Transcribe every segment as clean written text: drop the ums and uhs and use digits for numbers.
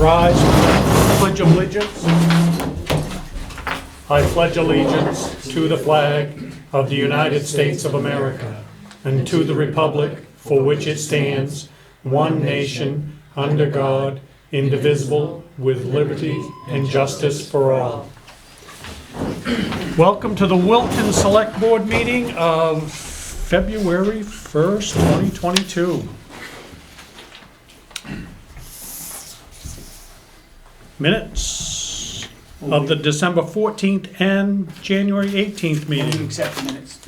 rise, pledge allegiance. I pledge allegiance to the flag of the United States of America and to the republic for which it stands, one nation, under God, indivisible, with liberty and justice for all. Welcome to the Wilton Selectboard meeting of February 1st, 2022. Minutes of the December 14th and January 18th meeting. Accept the minutes.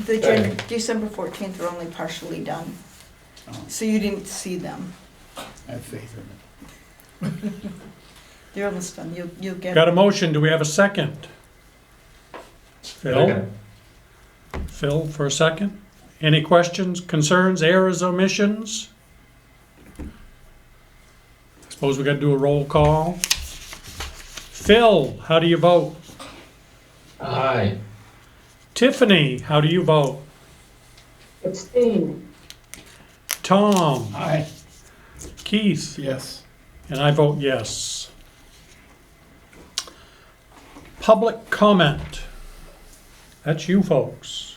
The December 14th are only partially done, so you didn't see them. I have faith in it. They're almost done. You'll get. Got a motion, do we have a second? Phil? Phil for a second. Any questions, concerns, errors, omissions? Suppose we got to do a roll call. Phil, how do you vote? Aye. Tiffany, how do you vote? Abstain. Tom? Aye. Keith? Yes. And I vote yes. Public comment. That's you folks.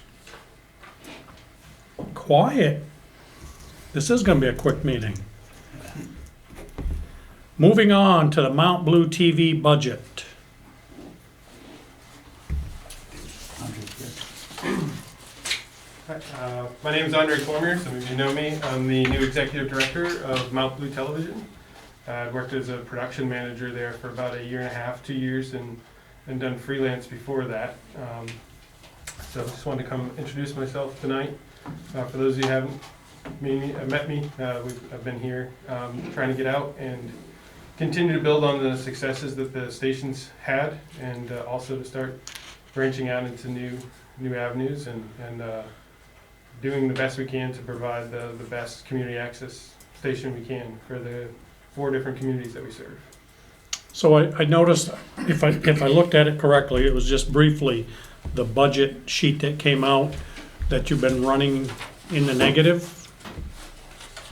Quiet. This is going to be a quick meeting. Moving on to the Mount Blue TV budget. Hi, my name is Andre Cormier. Some of you know me. I'm the new executive director of Mount Blue Television. I've worked as a production manager there for about a year and a half, 2 years, and done freelance before that. So I just wanted to come introduce myself tonight. For those of you who haven't met me, I've been here trying to get out and continue to build on the successes that the station's had, and also to start branching out into new avenues and doing the best we can to provide the best community access station we can for the 4 different communities that we serve. So I noticed, if I looked at it correctly, it was just briefly the budget sheet that came out that you've been running in the negative.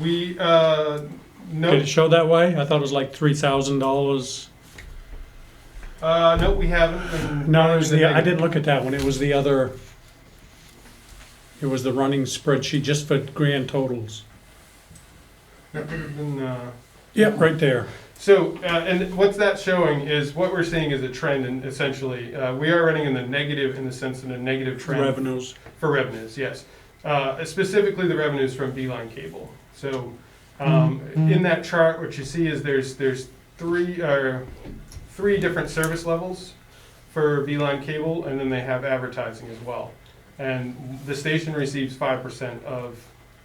We, Did it show that way? I thought it was like $3,000. no, we haven't. No, it was I didn't look at that one. It was the other. It was the running spreadsheet just for grand totals. Yeah, right there. So, and what's that showing is what we're seeing is a trend, and essentially, we are running in the negative in the sense of a negative trend. Revenues. For revenues, yes. Specifically the revenues from Beeline Cable. So, in that chart, what you see is there's three different service levels for Beeline Cable, and then they have advertising as well. And the station receives 5% of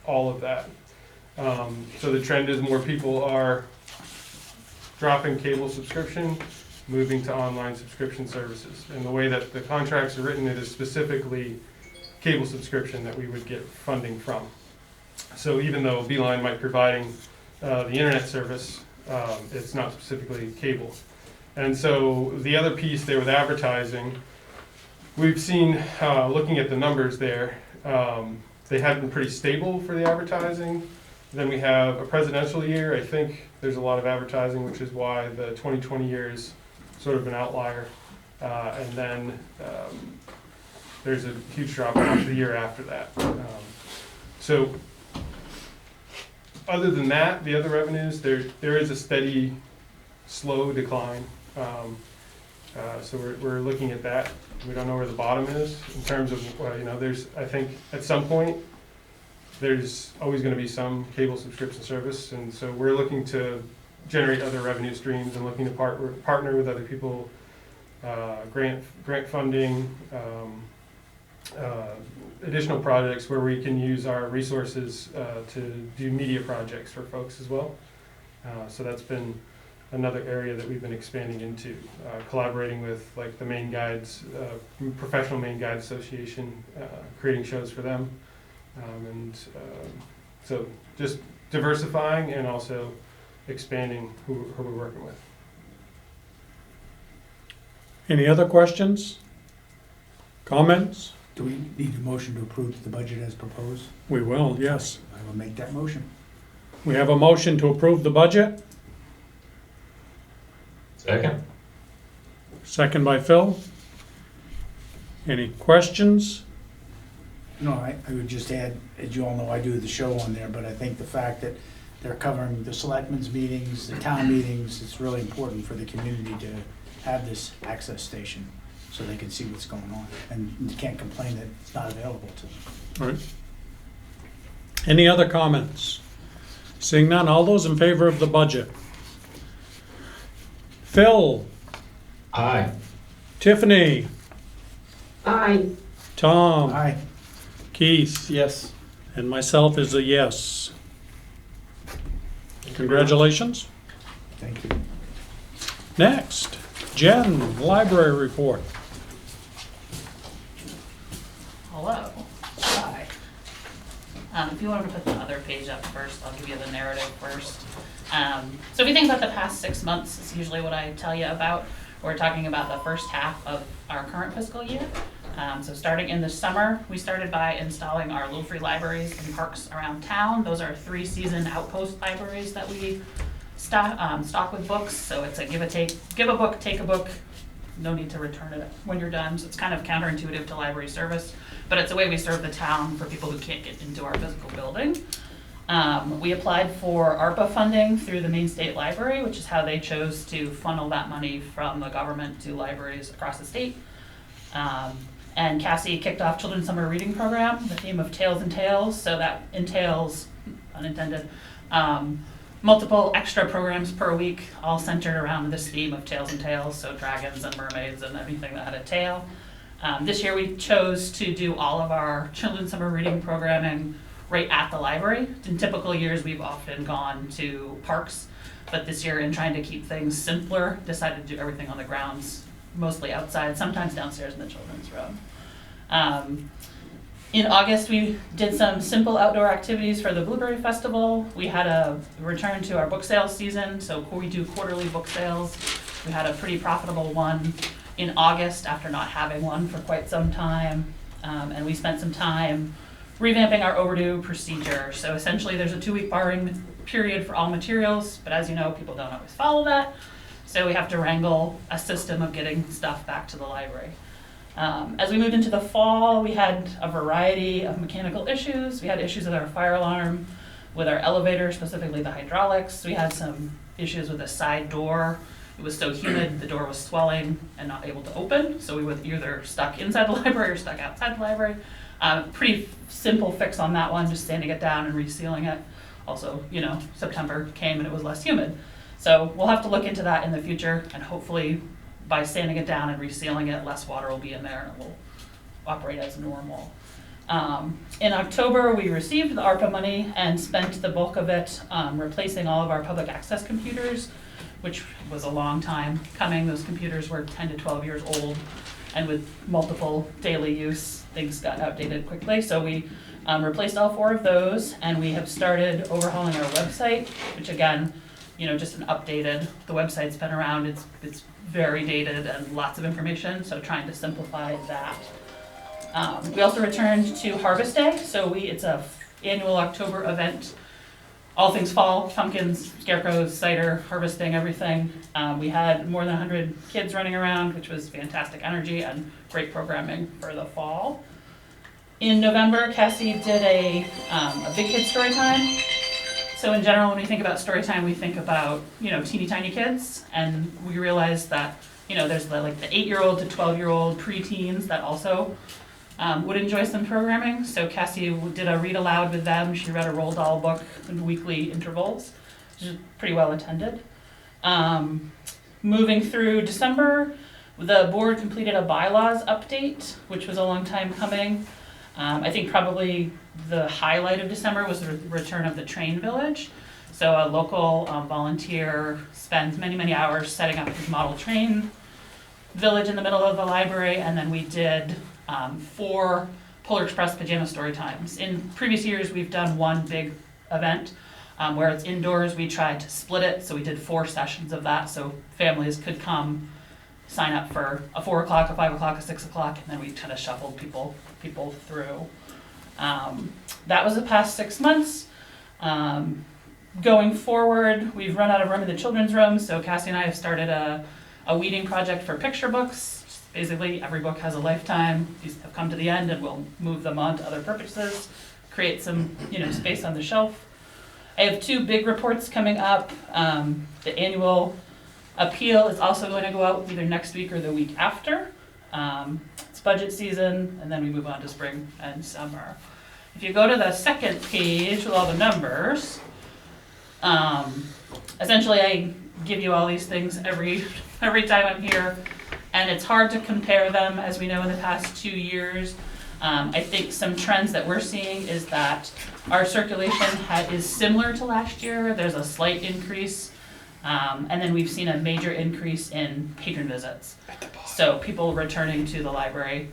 all of that. So the trend is more people are dropping cable subscription, moving to online subscription services. And the way that the contracts are written, it is specifically cable subscription that we would get funding from. So even though Beeline might be providing the internet service, it's not specifically cable. And so the other piece there with advertising, we've seen, looking at the numbers there, they have been pretty stable for the advertising. Then we have a presidential year. I think there's a lot of advertising, which is why the 2020 year is sort of an outlier. And then there's a huge drop off the year after that. So other than that, the other revenues, there is a steady, slow decline. So we're looking at that. We don't know where the bottom is in terms of, there's, I think at some point, there's always going to be some cable subscription service, and so we're looking to generate other revenue streams and looking to partner with other people, grant funding, additional projects where we can use our resources to do media projects for folks as well. So that's been another area that we've been expanding into, collaborating with like the Maine Guides, Professional Maine Guide Association, creating shows for them. So just diversifying and also expanding who we're working with. Any other questions? Comments? Do we need a motion to approve the budget as proposed? We will, yes. I will make that motion. We have a motion to approve the budget. Second? Second by Phil. Any questions? No, I would just add, as you all know, I do the show on there, but I think the fact that they're covering the selectmen's meetings, the town meetings, it's really important for the community to have this access station so they can see what's going on. And you can't complain that it's not available to them. All right. Any other comments? Seeing none, all those in favor of the budget? Phil, Aye. Tiffany, Aye. Tom, Aye. Keith, Yes. and myself is a yes. Congratulations. Thank you. Next, Jen, library report. Hello. Hi. If you want to put the other page up first, I'll give you the narrative first. So if you think about the past 6 months, it's usually what I tell you about. We're talking about the first half of our current fiscal year. So starting in the summer, we started by installing our little free libraries in parks around town. Those are 3-season outpost libraries that we stock with books. So it's a give a book, take a book. No need to return it when you're done. So it's kind of counterintuitive to library service, but it's a way we serve the town for people who can't get into our physical building. We applied for ARPA funding through the Maine State Library, which is how they chose to funnel that money from the government to libraries across the state. And Cassie kicked off Children's Summer Reading Program, the theme of Tales and Tales, so that entails, unintended, multiple extra programs per week, all centered around this theme of Tales and Tales, so dragons and mermaids and everything that had a tail. This year we chose to do all of our Children's Summer Reading programming right at the library. In typical years, we've often gone to parks, but this year, in trying to keep things simpler, decided to do everything on the grounds, mostly outside, sometimes downstairs in the children's room. In August, we did some simple outdoor activities for the Blueberry Festival. We had a return to our book sales season, so we do quarterly book sales. We had a pretty profitable one in August after not having one for quite some time. And we spent some time revamping our overdue procedure. So essentially there's a 2-week borrowing period for all materials, but as you know, people don't always follow that. So we have to wrangle a system of getting stuff back to the library. As we moved into the fall, we had a variety of mechanical issues. We had issues with our fire alarm, with our elevator, specifically the hydraulics. We had some issues with the side door. It was so humid, the door was swelling and not able to open. So we were either stuck inside the library or stuck outside the library. Pretty simple fix on that one, just sanding it down and resealing it. Also, September came and it was less humid. So we'll have to look into that in the future, and hopefully by sanding it down and resealing it, less water will be in there and it will operate as normal. In October, we received the ARPA money and spent the bulk of it replacing all of our public access computers, which was a long time coming. Those computers were 10 to 12 years old, and with multiple daily use, things got outdated quickly. So we replaced all 4 of those, and we have started overhauling our website, which again, just an updated, the website's been around, it's very dated and lots of information, so trying to simplify that. We also returned to Harvest Day, so it's a annual October event, all things fall, pumpkins, scarecrows, cider, harvesting, everything. We had more than 100 kids running around, which was fantastic energy and great programming for the fall. In November, Cassie did a big kid story time. So in general, when we think about story time, we think about, teeny tiny kids, and we realized that, there's the 8-year-old to 12-year-old preteens that also would enjoy some programming. So Cassie did a read aloud with them. She read a Roald Dahl book in weekly intervals, which is pretty well attended. Moving through December, the board completed a bylaws update, which was a long time coming. I think probably the highlight of December was the return of the train village. So a local volunteer spends many, many hours setting up his model train village in the middle of the library, and then we did 4 Polar Express pajama story times. In previous years, we've done one big event where it's indoors. We tried to split it, so we did 4 sessions of that, so families could come sign up for a 4 o'clock, a 5 o'clock, a 6 o'clock, and then we kind of shuffled people through. That was the past 6 months. Going forward, we've run out of room in the children's room, so Cassie and I have started a weeding project for picture books. Basically, every book has a lifetime. These have come to the end, and we'll move them on to other purposes, create some, space on the shelf. I have 2 big reports coming up. The annual appeal is also going to go out either next week or the week after. It's budget season, and then we move on to spring and summer. If you go to the second page with all the numbers, essentially I give you all these things every time I'm here, and it's hard to compare them, as we know in the past 2 years. I think some trends that we're seeing is that our circulation is similar to last year. There's a slight increase, and then we've seen a major increase in patron visits. So people returning to the library.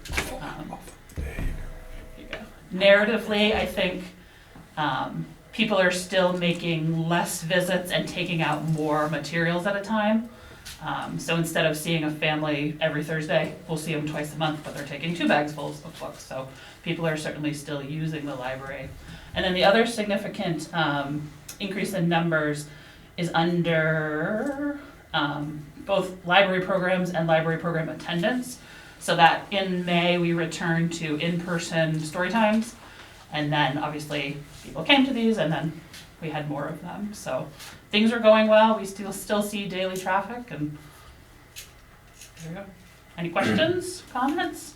Narratively, I think people are still making less visits and taking out more materials at a time. So instead of seeing a family every Thursday, we'll see them twice a month, but they're taking 2 bags full of books. So people are certainly still using the library. And then the other significant increase in numbers is under both library programs and library program attendance. So that in May, we returned to in-person story times. And then obviously people came to these, and then we had more of them. So things are going well. We still see daily traffic, and there you go. Any questions, comments?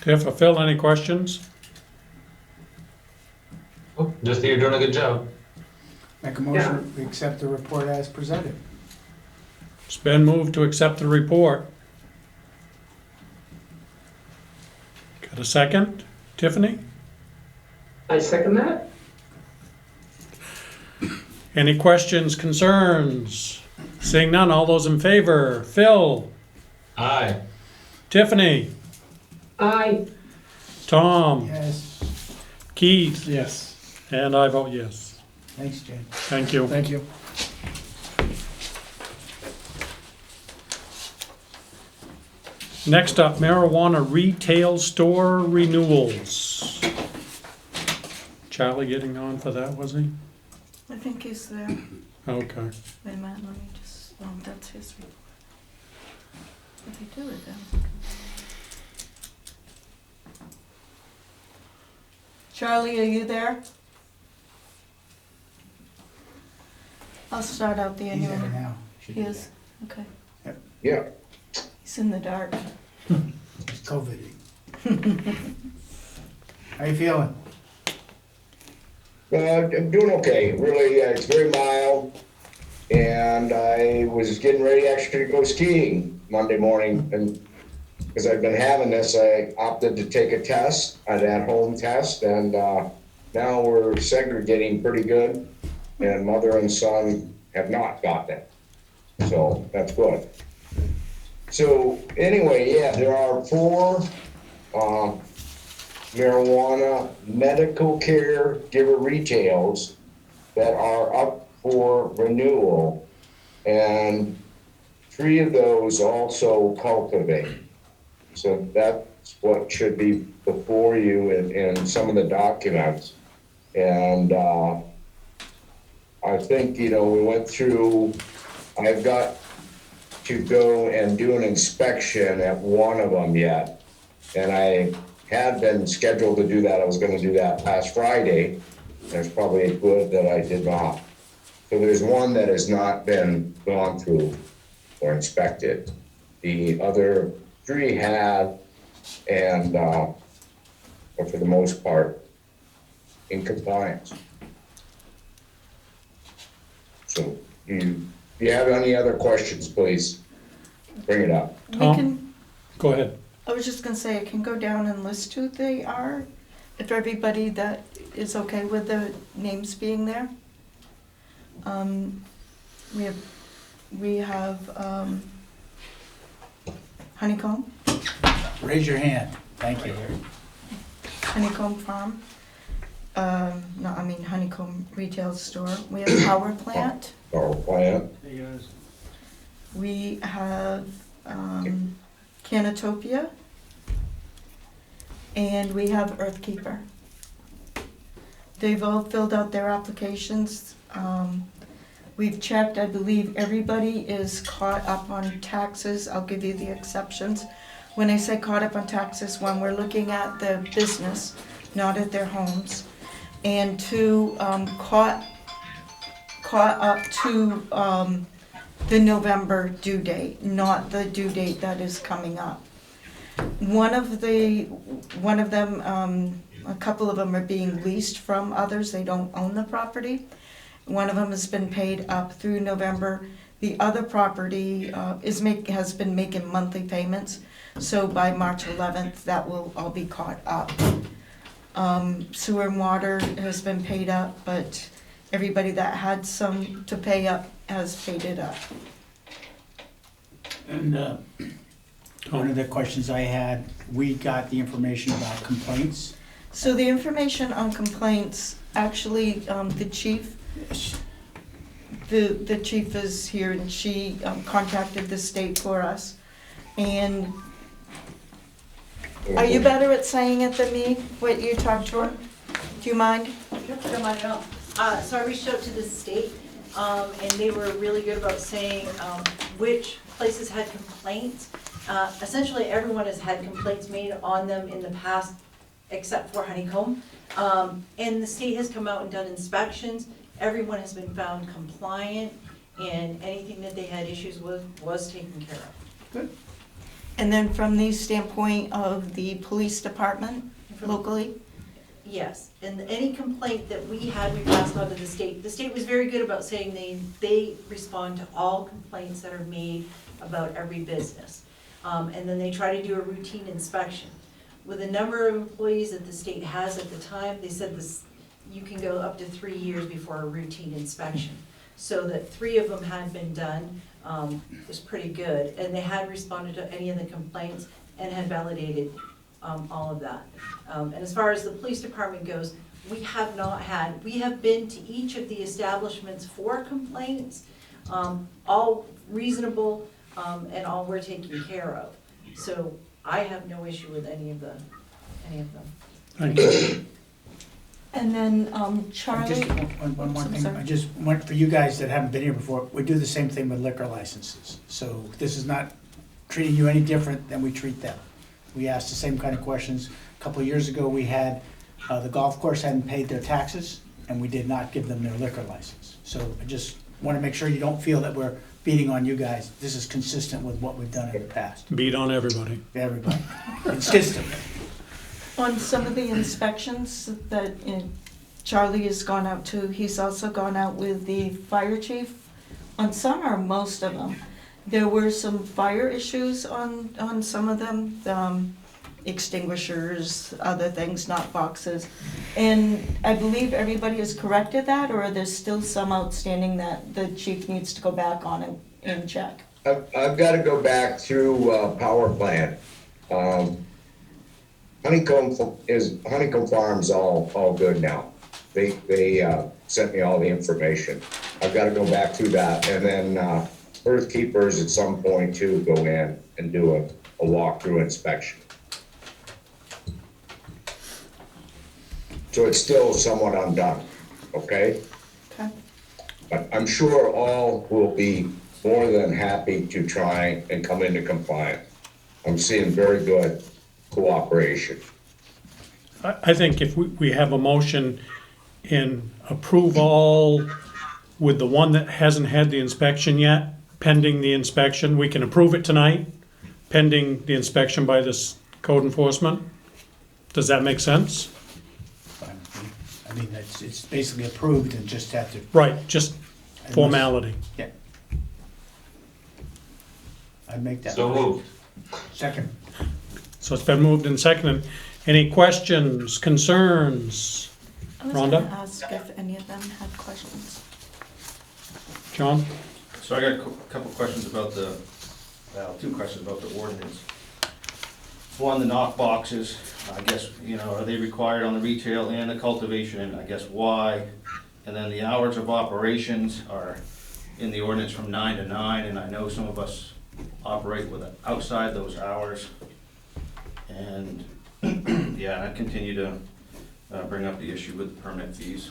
Tiff or Phil, any questions? Oh, just that you're doing a good job. Make a motion, we accept the report as presented. It's been moved to accept the report. Got a second? Tiffany? I second that. Any questions, concerns? Seeing none, all those in favor? Phil? Aye. Tiffany? Aye. Tom? Yes, Keith? Yes. And I vote yes. thanks, Jen. Thank you. Thank you. Next up, marijuana retail store renewals. Charlie getting on for that, was he? I think he's there. Okay. Wait a minute, let me just, that's his report. What did he do with them? Charlie, are you there? I'll start out the He's annual. there now. Should He be is, okay. Yeah, He's in the dark. there. It's COVID. How you feeling? I'm doing okay. Really, it's very mild. And I was getting ready actually to go skiing Monday morning. And because I've been having this, I opted to take a test, an at-home test. And now we're segregating pretty good. And mother and son have not got it. So that's good. So anyway, yeah, there are 4 marijuana medical care giver retails that are up for renewal, and 3 of those also cultivate. So that's what should be before you in some of the documents. And I think, we went through, I've got to go and do an inspection at one of them yet. And I had been scheduled to do that. I was going to do that last Friday. And it's probably good that I did not. So there's one that has not been gone through or inspected. The other 3 have, and are for the most part in compliance. So if you have any other questions, please bring it up. We Tom? can, Go ahead. I was just gonna say, I can go down and list who they are, if everybody that is okay with the names being there. We have Honeycomb, Raise your hand. Thank you. Honeycomb Farm. Honeycomb Retail Store. We have Power Plant. Our plan, Hey, guys. We have Canatopia. And we have Earthkeeper. They've all filled out their applications. We've checked, I believe everybody is caught up on taxes. I'll give you the exceptions. When I say caught up on taxes, when we're looking at the business, not at their homes. And two, caught up to the November due date, not the due date that is coming up. One of them, a couple of them are being leased from others, they don't own the property. One of them has been paid up through November. The other property has been making monthly payments, so by March 11th, that will all be caught up. Sewer and water has been paid up, but everybody that had some to pay up has paid it up. And one of the questions I had, we got the information about complaints. So the information on complaints, actually, the chief is here, and she contacted the state for us. And are you better at saying it than me, what you talked to her? Do you mind? Don't mind at all. So I reached out to the state, and they were really good about saying which places had complaints. Essentially, everyone has had complaints made on them in the past, except for Honeycomb. And the state has come out and done inspections. Everyone has been found compliant, and anything that they had issues with was taken care of. Good. And then from the standpoint of the police department locally? Yes, and any complaint that we had, we passed on to the state. The state was very good about saying they respond to all complaints that are made about every business. And then they try to do a routine inspection. With the number of employees that the state has at the time, they said this, you can go up to 3 years before a routine inspection. So that 3 of them had been done, was pretty good, and they had responded to any of the complaints and had validated all of that. And as far as the police department goes, we have been to each of the establishments for complaints, all reasonable, and all were taken care of. So I have no issue with any of them. Thank you. And then Just Charlie? one more I'm thing, sorry. I just want, for you guys that haven't been here before, we do the same thing with liquor licenses. So this is not treating you any different than we treat them. We asked the same kind of questions. A couple of years ago, we had, the golf course hadn't paid their taxes, and we did not give them their liquor license. So I just want to make sure you don't feel that we're beating on you guys. This is consistent with what we've done in the past. Beat on everybody. Everybody, consistently. On some of the inspections that Charlie has gone out to, he's also gone out with the fire chief. On some or most of them, there were some fire issues on some of them, extinguishers, other things, not boxes. And I believe everybody has corrected that, or there's still some outstanding that the chief needs to go back on and check? I've got to go back through power plant. Honeycomb Farm's all good now. They sent me all the information. I've got to go back through that, and then Earthkeepers at some point too go in and do a walkthrough inspection. So it's still somewhat undone, okay? Okay. But I'm sure all will be more than happy to try and come into compliance. I'm seeing very good cooperation. I think if we have a motion and approve all with the one that hasn't had the inspection yet, pending the inspection, we can approve it tonight, pending the inspection by this code enforcement. Does that make sense? Fine with me. I mean, it's basically approved and just have to. Right, just formality. Yeah. I'd make that. So moved. Second. So it's been moved and seconded. Any questions, concerns? I was Rhonda? gonna ask if any of them had questions. John? So I got a couple questions about two questions about the ordinance. One, the knock boxes, I guess, are they required on the retail and the cultivation, and I guess why? And then the hours of operations are in the ordinance from 9 to 9, and I know some of us operate with outside those hours. And, yeah, I continue to bring up the issue with the permit fees.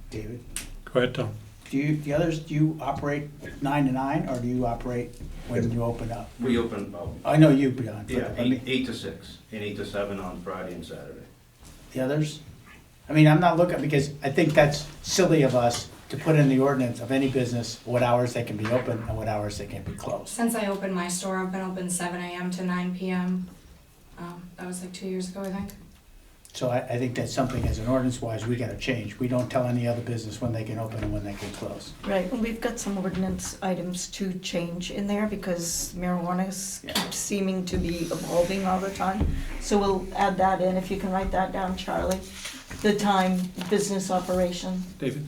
David, Go ahead, Tom. do you operate 9 to 9, or do you operate when you open up? We open about, I know you, John, yeah, but I mean, 8 to 6, and 8 to 7 on Friday and Saturday. the others? I mean, I'm not looking, because I think that's silly of us to put in the ordinance of any business, what hours they can be open and what hours they can be closed. Since I opened my store, I've been open 7 a.m. to 9 p.m. That was like 2 years ago, I think. So I think that's something, as an ordinance-wise, we gotta change. We don't tell any other business when they can open and when they can close. Right, and we've got some ordinance items to change in there because marijuana keeps seeming to be evolving all the time. So we'll add that in, if you can write that down, Charlie. The time, business operation. David?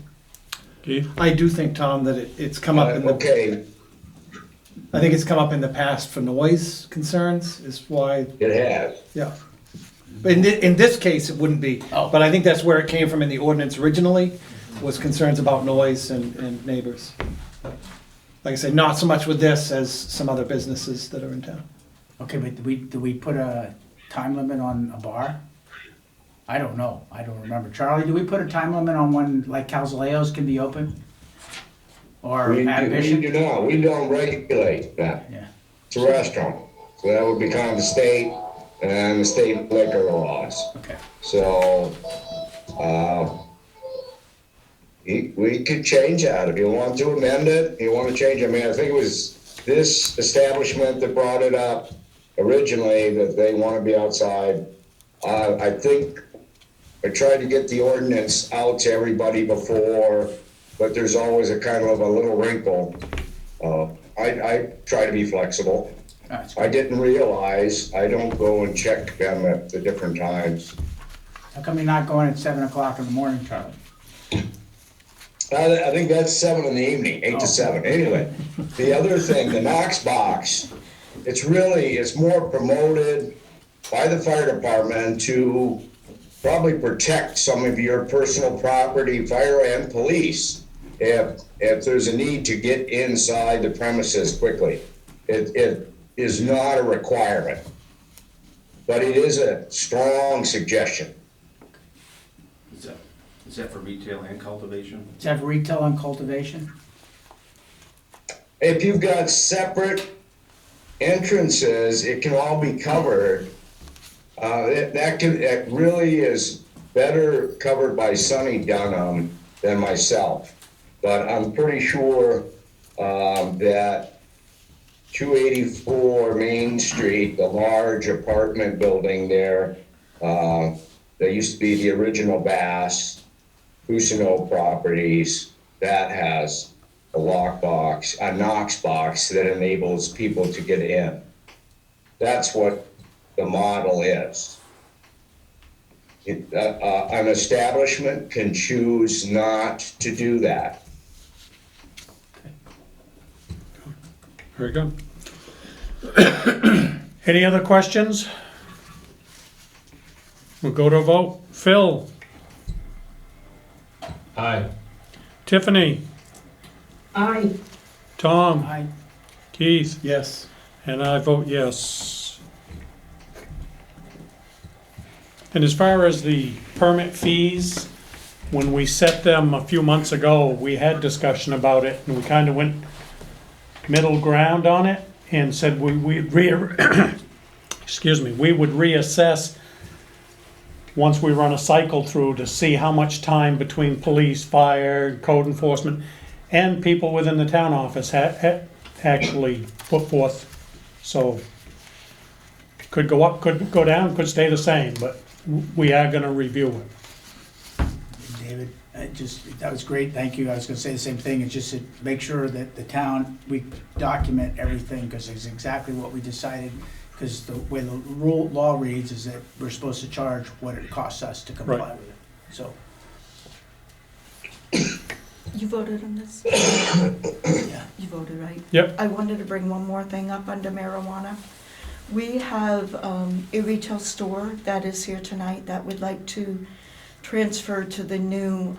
Keith? I do think, Tom, that it's come up in the, Okay, I think it's come up in the past for noise concerns, is why, it has. yeah. But in this case, it wouldn't be, Oh. but I think that's where it came from in the ordinance originally, was concerns about noise and neighbors. Like I said, not so much with this as some other businesses that are in town. Okay, but do we put a time limit on a bar? I don't know. I don't remember. Charlie, do we put a time limit on when, like, Calzaleos can be open? Or We Admission? do not, we don't regulate that. Yeah. It's a restaurant, so that would become the state and the state liquor laws. Okay. So, we could change that if you want to amend it, you want to change it. I mean, I think it was this establishment that brought it up originally, that they want to be outside. I think I tried to get the ordinance out to everybody before, but there's always a kind of a little wrinkle. I try to be flexible. That's I good. didn't realize, I don't go and check them at the different times. How come you're not going at 7 o'clock in the morning, Charlie? I think that's 7 in the evening, 8 to 7. Anyway, the other thing, the Knox box, it's more promoted by the fire department to probably protect some of your personal property, fire and police, if there's a need to get inside the premises quickly. It is not a requirement, but it is a strong suggestion. Is that for retail and cultivation? Does that have retail and cultivation? If you've got separate entrances, it can all be covered. That really is better covered by Sonny Dunham than myself. But I'm pretty sure that 284 Main Street, the large apartment building there, that used to be the original Bass, Cusino Properties, that has a lockbox, a Knox box that enables people to get in. That's what the model is. An establishment can choose not to do that. Very good. Any other questions? We'll go to a vote. Phil? Aye. Tiffany? Aye. Tom? I, Keith? Yes. And I vote yes. And as far as the permit fees, when we set them a few months ago, we had discussion about it, and we kind of went middle ground on it and said we would reassess once we run a cycle through to see how much time between police, fire, code enforcement, and people within the town office actually put forth. So could go up, could go down, could stay the same, but we are gonna review it. David, that was great, thank you. I was gonna say the same thing, it's just to make sure that the town, we document everything, because it's exactly what we decided. Because the way the law reads is that we're supposed to charge what it costs us to comply Right. with it, so. You voted on this? Yeah. You voted, right? Yep. I wanted to bring one more thing up under marijuana. We have a retail store that is here tonight that would like to transfer to the new,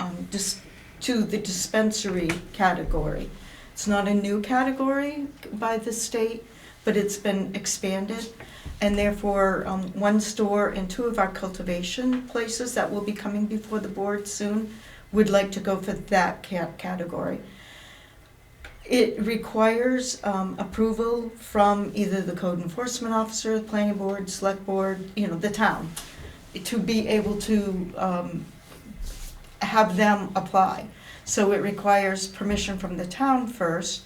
to the dispensary category. It's not a new category by the state, but it's been expanded. And therefore, one store and two of our cultivation places that will be coming before the board soon would like to go for that category. It requires approval from either the code enforcement officer, the planning board, select board, the town, to be able to have them apply. So it requires permission from the town first,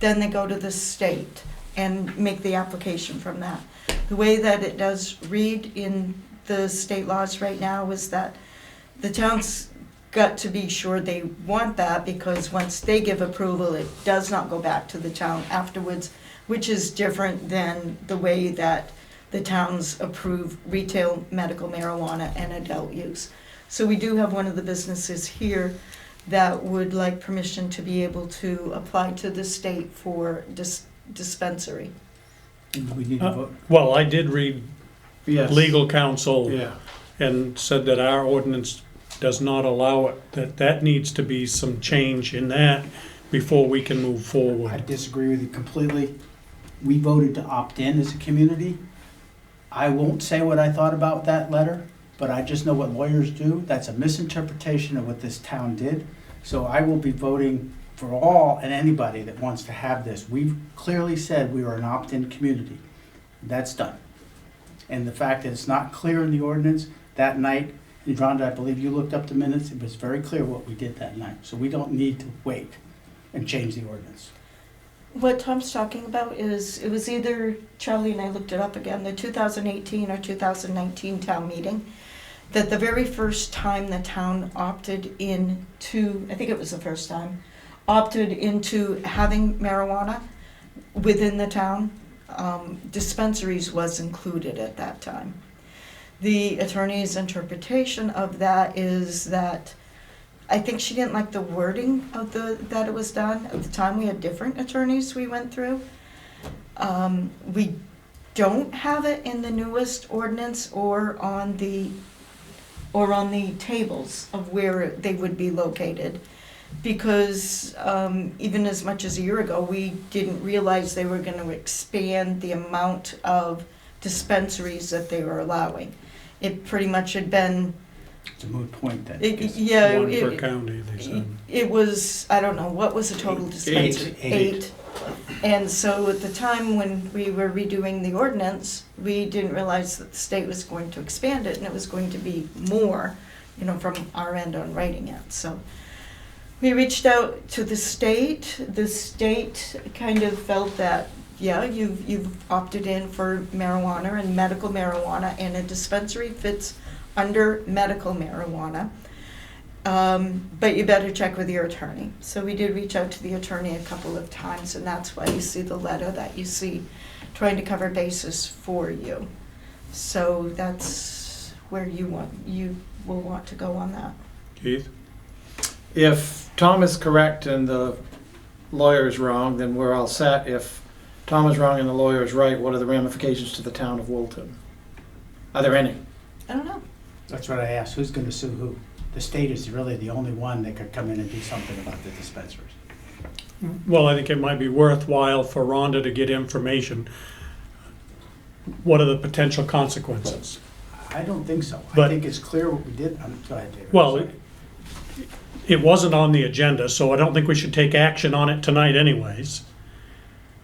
then they go to the state and make the application from that. The way that it does read in the state laws right now is that the town's got to be sure they want that, because once they give approval, it does not go back to the town afterwards, which is different than the way that the towns approve retail medical marijuana and adult use. So we do have one of the businesses here that would like permission to be able to apply to the state for dispensary. We need to vote. Well, I did read Yes. legal counsel Yeah. and said that our ordinance does not allow it, that needs to be some change in that before we can move I forward. disagree with you completely. We voted to opt in as a community. I won't say what I thought about that letter, but I just know what lawyers do. That's a misinterpretation of what this town did. So I will be voting for all and anybody that wants to have this. We've clearly said we are an opt-in community. That's done. And the fact that it's not clear in the ordinance, that night, and Rhonda, I believe you looked up the minutes, it was very clear what we did that night. So we don't need to wait and change the ordinance. What Tom's talking about is, it was either, Charlie and I looked it up again, the 2018 or 2019 town meeting, that the very first time the town opted into, I think it was the first time, opted into having marijuana within the town, dispensaries was included at that time. The attorney's interpretation of that is that, I think she didn't like the wording of that it was done. At the time, we had different attorneys we went through. We don't have it in the newest ordinance or on the tables of where they would be located. Because even as much as a year ago, we didn't realize they were going to expand the amount of dispensaries that they were allowing. It pretty much had been, It's a moot point then. One per county, they said. it was, I don't know, what was the total dispensary? Eight. And so at the time when we were redoing the ordinance, we didn't realize that the state was going to expand it and it was going to be more, from our end on writing it. So we reached out to the state. The state kind of felt that, yeah, you've opted in for marijuana and medical marijuana, and a dispensary fits under medical marijuana. But you better check with your attorney. So we did reach out to the attorney a couple of times, and that's why you see the letter that you see, trying to cover bases for you. So that's where you will want to go on that. Keith? If Tom is correct and the lawyer is wrong, then we're all set. If Tom is wrong and the lawyer is right, what are the ramifications to the town of Wilton? Are there any? I don't know. That's what I asked. Who's going to sue who? The state is really the only one that could come in and do something about the dispensaries. Well, I think it might be worthwhile for Rhonda to get information. What are the potential consequences? I don't think so. I But- think it's clear what we did. Go ahead, David. Well, it wasn't on the agenda, so I don't think we should take action on it tonight anyways.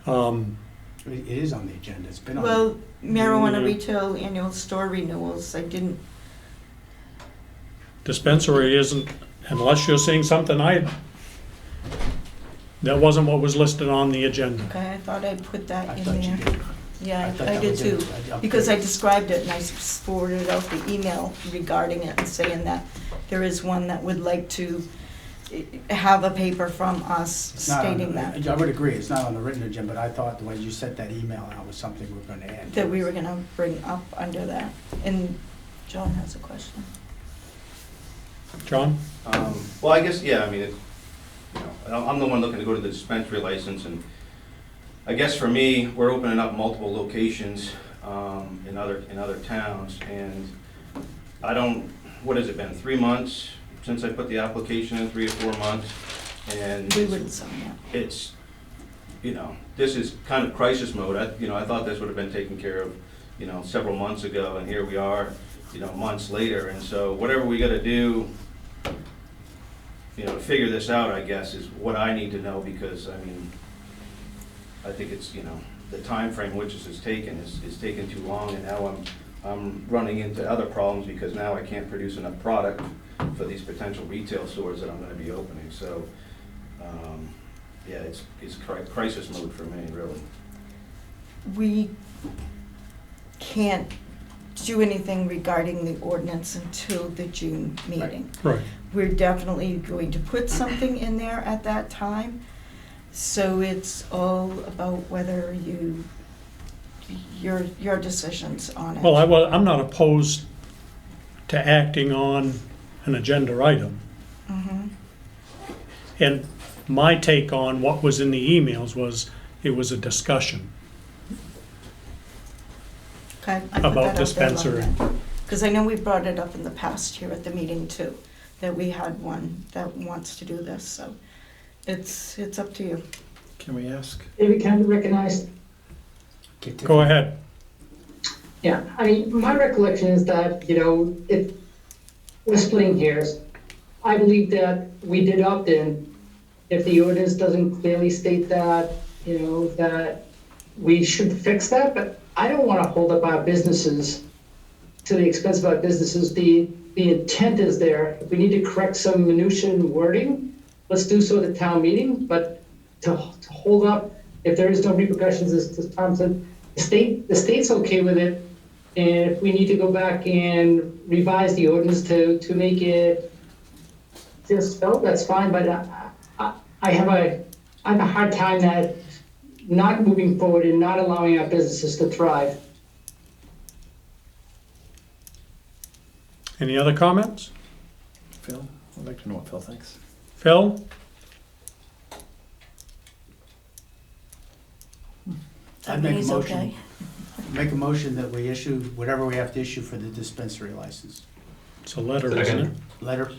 It is on the agenda. It's been on. Well, marijuana retail annual store renewals, I didn't, Dispensary isn't, unless you're seeing something that wasn't what was listed on the agenda. okay, I thought I put I that in thought you there. did. Yeah, thought I that did was in too, it. because I described it and I forwarded out the email regarding it and saying that there is one that would like to have a paper from us It's not on stating the- that, I would agree, it's not on the written agenda, but I thought the way you sent that email out was something we're going to add. that we were gonna bring up under that. And John has a question. John? Well, I guess, yeah, I mean, I'm the one looking to go to the dispensary license, and I guess for me, we're opening up multiple locations in other towns, and I don't, what has it been, 3 months since I put the application in, 3 or 4 months? And We wouldn't sign that. it's, this is kind of crisis mode. I thought this would have been taken care of, several months ago, and here we are, months later. And so whatever we gotta do, to figure this out, I guess, is what I need to know, because, I think it's, the time frame which this is taken is taking too long, and now I'm running into other problems because now I can't produce enough product for these potential retail stores that I'm gonna be opening. So, yeah, it's crisis mode for me, really. We can't do anything regarding the ordinance until the June meeting. Right. We're definitely going to put something in there at that time. So it's all about whether your decisions on it. Well, I'm not opposed to acting on an agenda item. Mhm. And my take on what was in the emails was, it was a discussion Okay, about dispensary. Because I know we brought it up in the past here at the meeting too, that we had one that wants to do this, so it's up to you. Can we ask? David, can I be recognized? Go ahead. Yeah, my recollection is that, if we're splitting hairs, I believe that we did opt in. If the ordinance doesn't clearly state that, that we should fix that, but I don't want to hold up our businesses to the expense of our businesses. The intent is there. If we need to correct some minutiae in wording, let's do so at the town meeting, but to hold up, if there is no repercussions, as Tom said, the state's okay with it. And if we need to go back and revise the ordinance to make it just so, that's fine, but I have a hard time that not moving forward and not allowing our businesses to thrive. Any other comments? Phil? I'd like to know what Phil thinks. Phil? I'd make a motion. Make a motion that we issue whatever we have to issue for the dispensary license. It's a letter, isn't it? Letter?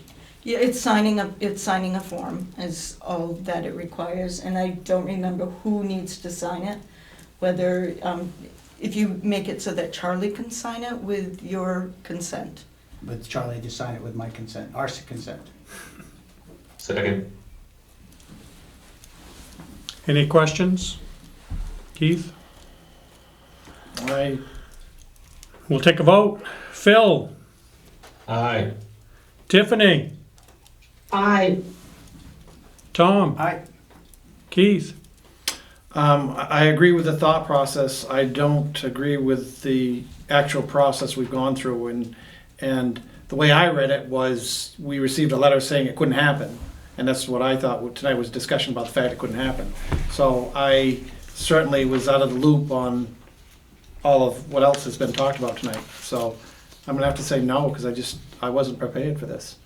Yeah, it's signing a form is all that it requires, and I don't remember who needs to sign it. Whether, if you make it so that Charlie can sign it with your consent. But Charlie to sign it with my consent, our consent. Second. Any questions? Keith? We'll take a vote. Phil? Aye. Tiffany? Aye. Tom? Aye. Keith? I agree with the thought process. I don't agree with the actual process we've gone through, and the way I read it was we received a letter saying it couldn't happen. And that's what I thought tonight was discussion about the fact it couldn't happen. So I certainly was out of the loop on all of what else has been talked about tonight. So I'm gonna have to say no, because I wasn't prepared for this.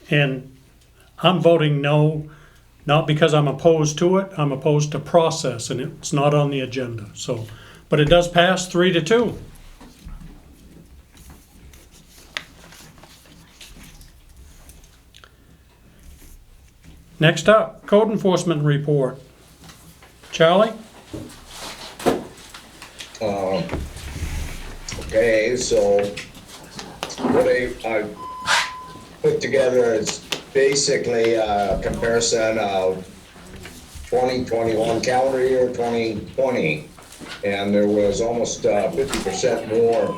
And I'm voting no, not because I'm opposed to it, I'm opposed to process, and it's not on the agenda, so. But it does pass 3-2. Next up, code enforcement report. Charlie? Okay, so what I put together is basically a comparison of 2021 calendar year, 2020, and there was almost 50% more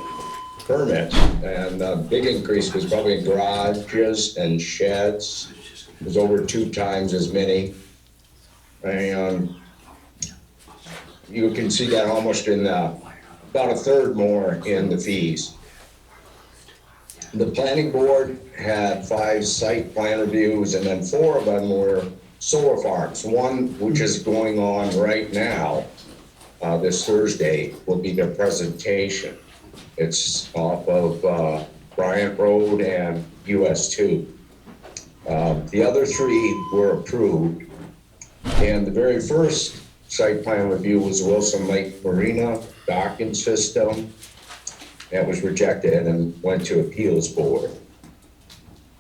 permits, and the big increase was probably in garages and sheds. It was over 2 times as many, and you can see that almost in about a third more in the fees. The planning board had 5 site plan reviews, and then 4 of them were solar farms. One, which is going on right now, this Thursday, will be their presentation. It's off of Bryant Road and US 2. The other 3 were approved, and the very first site plan review was Wilson Lake Marina docking system. That was rejected and went to appeals board.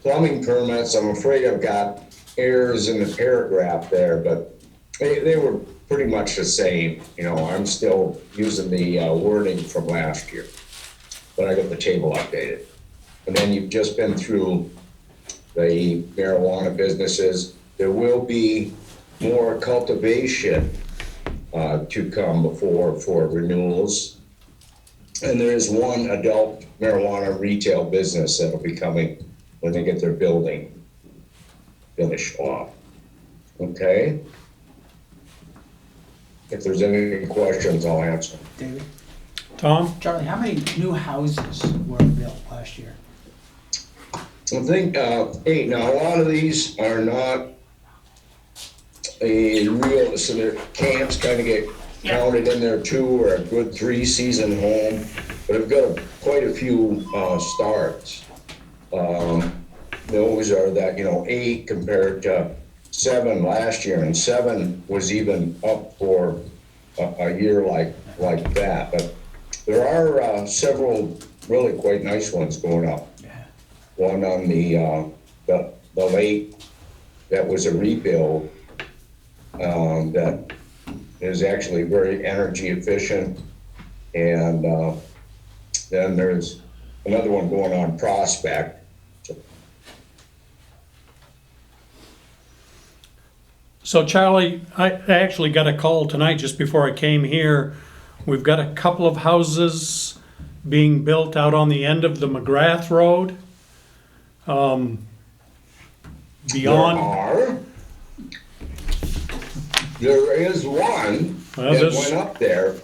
Plumbing permits, I'm afraid I've got errors in the paragraph there, but they were pretty much the same. You know, I'm still using the wording from last year, but I got the table updated. And then you've just been through the marijuana businesses. There will be more cultivation to come before for renewals. And there is one adult marijuana retail business that'll be coming when they get their building finished off. Okay? If there's any questions, I'll answer. David? Tom? Charlie, how many new houses were built last year? I think 8. Now, a lot of these are not a real, so their camps kind of get counted in there too, or a good 3-season home. But I've got quite a few starts. Those are that, 8 compared to 7 last year, and 7 was even up for a year like that. But there are several really quite nice ones going up. One on the lake that was a rebuild that is actually very energy efficient, and then there's another one going on Prospect. So Charlie, I actually got a call tonight just before I came here. We've got a couple of houses being built out on the end of the McGrath Road. Beyond. There is one that went up there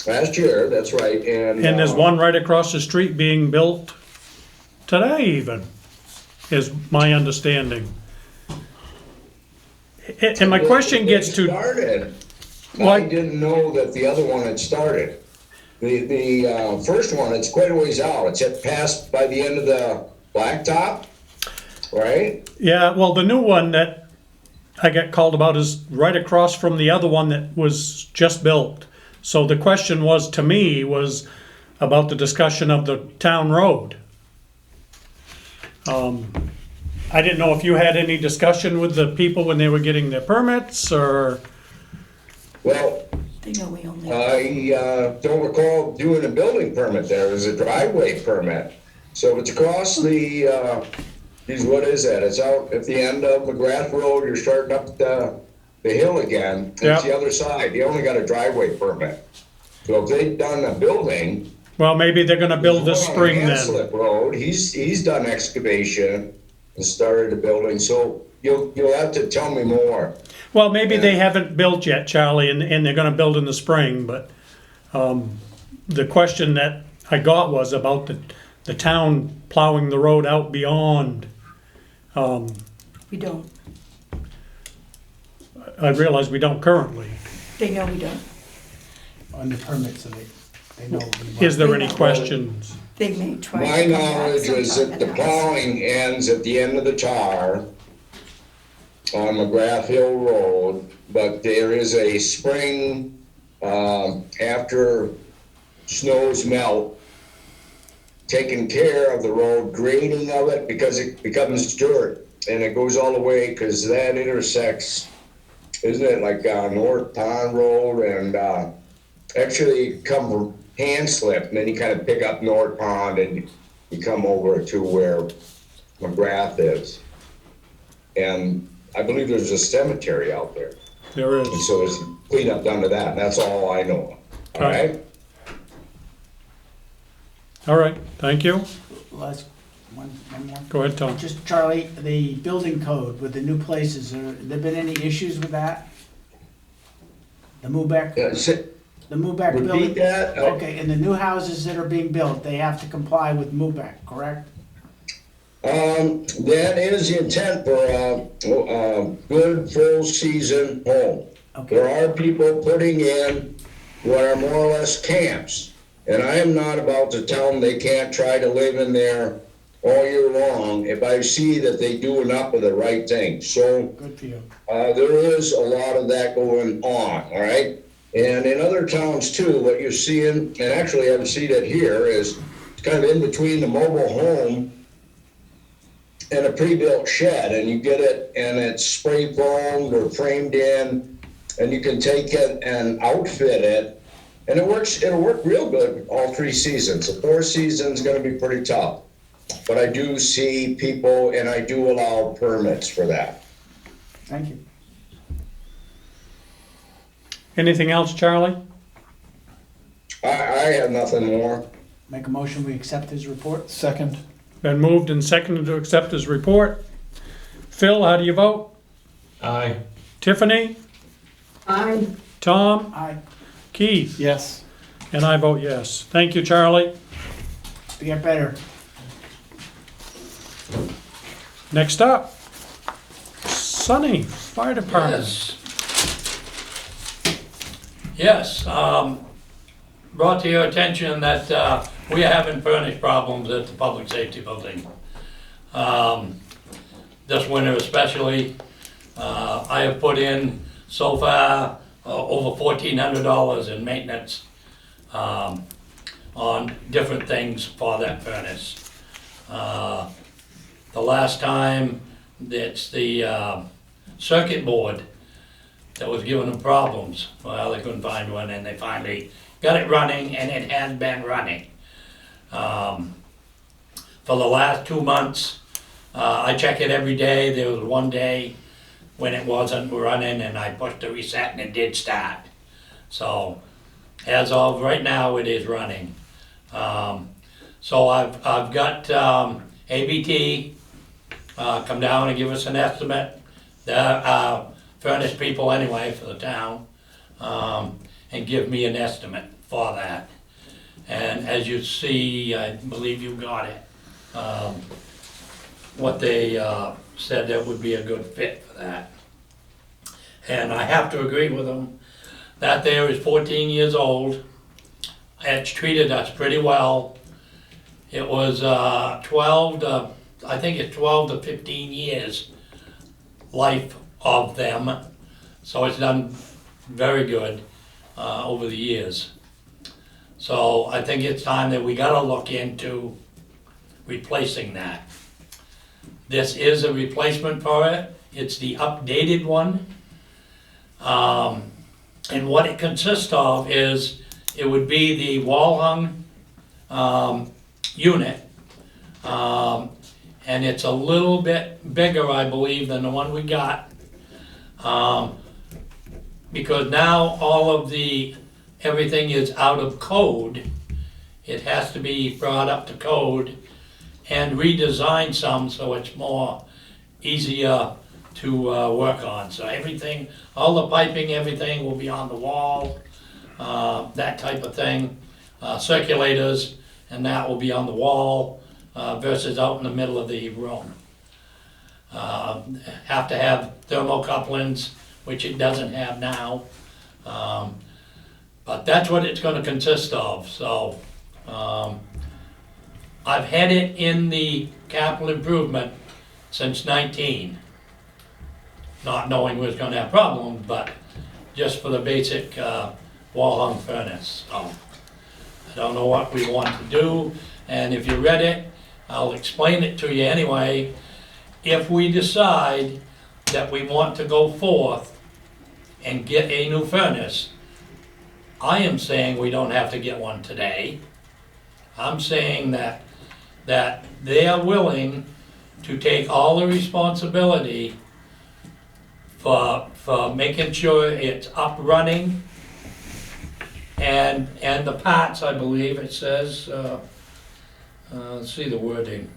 last year, that's right, and there's one right across the street being built today even, is my understanding. And my question gets to... Started. What? I didn't know that the other one had started. The first one, it's quite a ways out. It's passed by the end of the blacktop, right? Yeah, well, the new one that I got called about is right across from the other one that was just built. So the question was, to me, was about the discussion of the town road. I didn't know if you had any discussion with the people when they were getting their permits, or... Well, They know we only. I don't recall doing a building permit there. It was a driveway permit. So if it's across the, what is that? It's out at the end of McGrath Road. You're starting up the hill again. It's the other side. You only got a driveway permit. So if they've done a building... Well, maybe they're gonna build this spring then. Slip Road, he's done excavation and started a building. So you'll have to tell me more. Well, maybe they haven't built yet, Charlie, and they're gonna build in the spring, but the question that I got was about the town plowing the road out beyond. We don't. I realize we don't currently. They know we don't. On the permits, so they know. Is there any questions? They may try. My knowledge is that the plowing ends at the end of the tar on McGrath Hill Road, but there is a spring after snows melt, taking care of the road, grading of it, because it becomes dirt, and it goes all the way, because that intersects, isn't it, like North Pond Road, and actually come from Handslip, and then you kind of pick up North Pond, and you come over to where McGrath is. And I believe there's a cemetery out there. There is. And so there's cleanup done to that, and that's all I know. All right? All right, thank you. Last, one more. Go ahead, Tom. Just, Charlie, the building code with the new places, there been any issues with that? The MUBEC? The MUBEC building? Repeat that? Okay, and the new houses that are being built, they have to comply with MUBEC, correct? That is the intent for a good full season home. Okay. There are people putting in what are more or less camps. And I am not about to tell them they can't try to live in there all year long if I see that they do enough of the right thing. So Good for you. there is a lot of that going on, all right? And in other towns too, what you're seeing, and actually I've seen it here, is it's kind of in between the mobile home and a pre-built shed, and you get it and it's spray foamed or framed in, and you can take it and outfit it, and it'll work real good all 3 seasons. The 4th season's gonna be pretty tough. But I do see people, and I do allow permits for that. Thank you. Anything else, Charlie? I have nothing more. Make a motion, we accept his report? Second. Been moved and seconded to accept his report. Phil, how do you vote? Aye. Tiffany? I, Tom? Aye. Keith? Yes. And I vote yes. Thank you, Charlie. To get better. Next up, Sunny, Fire Department. Yes, brought to your attention that we are having furnace problems at the public safety building. This winter especially, I have put in so far over $1,400 in maintenance on different things for that furnace. The last time, it's the circuit board that was giving them problems. Well, they couldn't find one, and they finally got it running, and it has been running. For the last 2 months, I check it every day. There was one day when it wasn't running, and I pushed the reset, and it did start. So, as of right now, it is running. So I've got ABT come down and give us an estimate. They're furnace people anyway for the town, and give me an estimate for that. And as you see, I believe you got it, what they said that would be a good fit for that. And I have to agree with them. That there is 14 years old. It's treated us pretty well. It was 12 to 15 years life of them. So it's done very good over the years. So I think it's time that we gotta look into replacing that. This is a replacement for it. It's the updated one. And what it consists of is, it would be the wall-hung unit. And it's a little bit bigger, I believe, than the one we got. Because now everything is out of code. It has to be brought up to code and redesigned some so it's more easier to work on. So everything, all the piping, everything will be on the wall, that type of thing. Circulators, and that will be on the wall versus out in the middle of the room. Have to have thermocouplings, which it doesn't have now. But that's what it's gonna consist of, so. I've had it in the capital improvement since 19. Not knowing we was gonna have problems, but just for the basic wall-hung furnace, so. I don't know what we want to do, and if you read it, I'll explain it to you anyway. If we decide that we want to go forth and get a new furnace, I am saying we don't have to get one today. I'm saying that they are willing to take all the responsibility for making sure it's up running, and the parts, I believe it says, let's see the wording.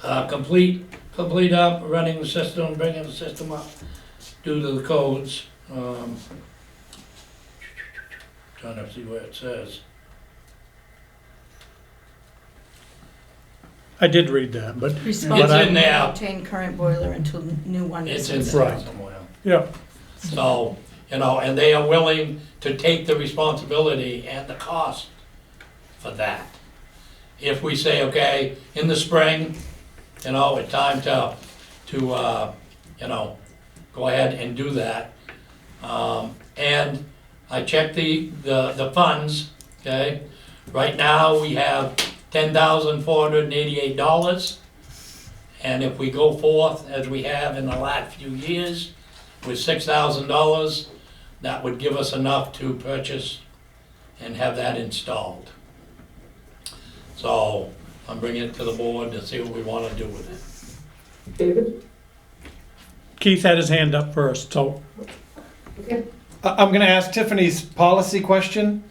Complete up, running the system, bringing the system up due to the codes. Trying to see where it says. I did read that, but Responsible It's in to there. maintain current boiler until new one It's is in there Right. somewhere. yeah, So, and they are willing to take the responsibility and the cost for that. If we say, okay, in the spring, it's time to go ahead and do that. And I checked the funds, okay? Right now, we have $10,488. And if we go forth, as we have in the last few years, with $6,000, that would give us enough to purchase and have that installed. So I'm bringing it to the board to see what we want to do with it. David? Keith had his hand up first, so Okay. I'm gonna ask Tiffany's policy question.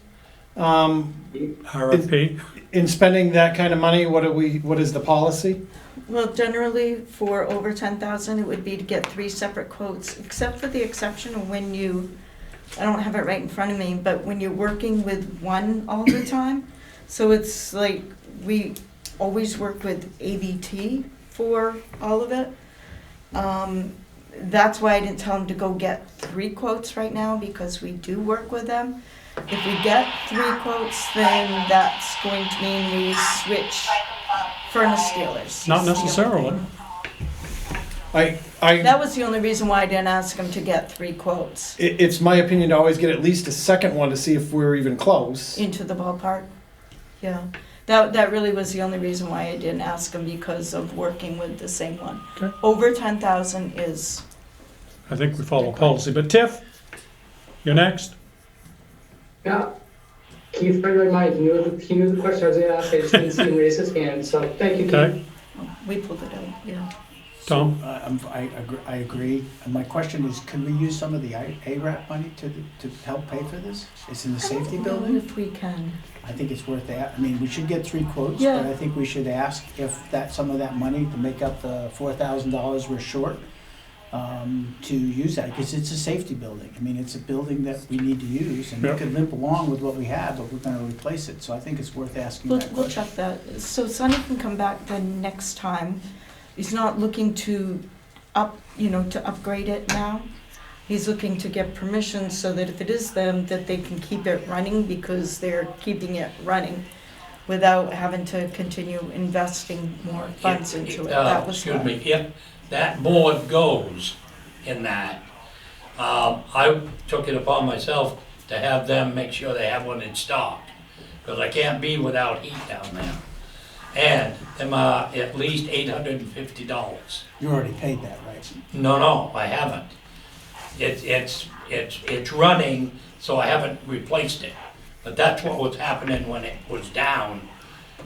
RFP. In spending that kind of money, what is the policy? Well, generally, for over 10,000, it would be to get 3 separate quotes, except for the exception of when you, I don't have it right in front of me, but when you're working with one all the time. So it's like, we always work with ABT for all of it. That's why I didn't tell him to go get 3 quotes right now, because we do work with them. If we get 3 quotes, then that's going to mean we switch furnace dealers. Not necessarily. That was the only reason why I didn't ask him to get 3 quotes. It's my opinion to always get at least a second one to see if we're even close. Into the ballpark, yeah. That really was the only reason why I didn't ask him, because of working with the same one. Okay. Over 10,000 is, I think we follow policy, but Tiff, you're next. Yeah. Keith, friend of mine, he knew the question I was gonna ask, I just didn't see him raise his hand, so thank you, Keith. Okay, we pulled it out, yeah. Tom? I agree. And my question is, can we use some of the ARAP money to help pay for this? It's in the safety building? If we can. I think it's worth that. I mean, we should get 3 quotes, Yeah. but I think we should ask if some of that money to make up the $4,000 we're short, to use that, because it's a safety building. I mean, it's a building that we need to use, and we Yep. could limp along with what we have, but we're gonna replace it. So I think it's worth asking that We'll question. check that. So Sonny can come back the next time. He's not looking to upgrade it now. He's looking to get permission so that if it is them, that they can keep it running, because they're keeping it running without having to continue investing more funds into it. That was Excuse why. me, if that board goes in that, I took it upon myself to have them make sure they have one in stock, because I can't be without heat down there. And them are at least $850. You already paid that, right? No, I haven't. It's running, so I haven't replaced it. But that's what was happening when it was down,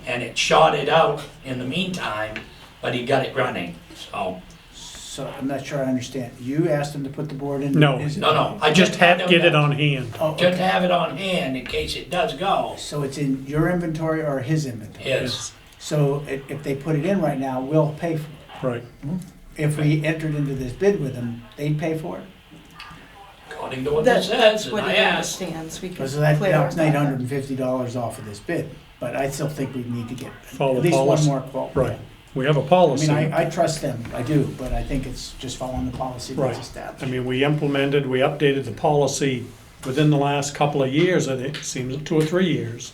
and it shot it out in the meantime, but he got it running, so. So I'm not sure I understand. You asked him to put the board in? No. Is it- No, I Just had to get it on hand. Oh, Just okay. have it on hand in case it does go. So it's in your inventory or his inventory? Yes, So if they put it in right now, we'll pay for it. Right. If we entered into this bid with them, they'd pay for it? according to what it That's says, and what I he asked. understands. We can So that knocks clarify that. $950 off of this bid, but I still think we need to get Follow at least one policy. more quote. Right. We have a I policy. mean, I trust them, I do, but I think it's just following the policy that's Right. established. I mean, we updated the policy within the last couple of years, I think, it seems 2 or 3 years.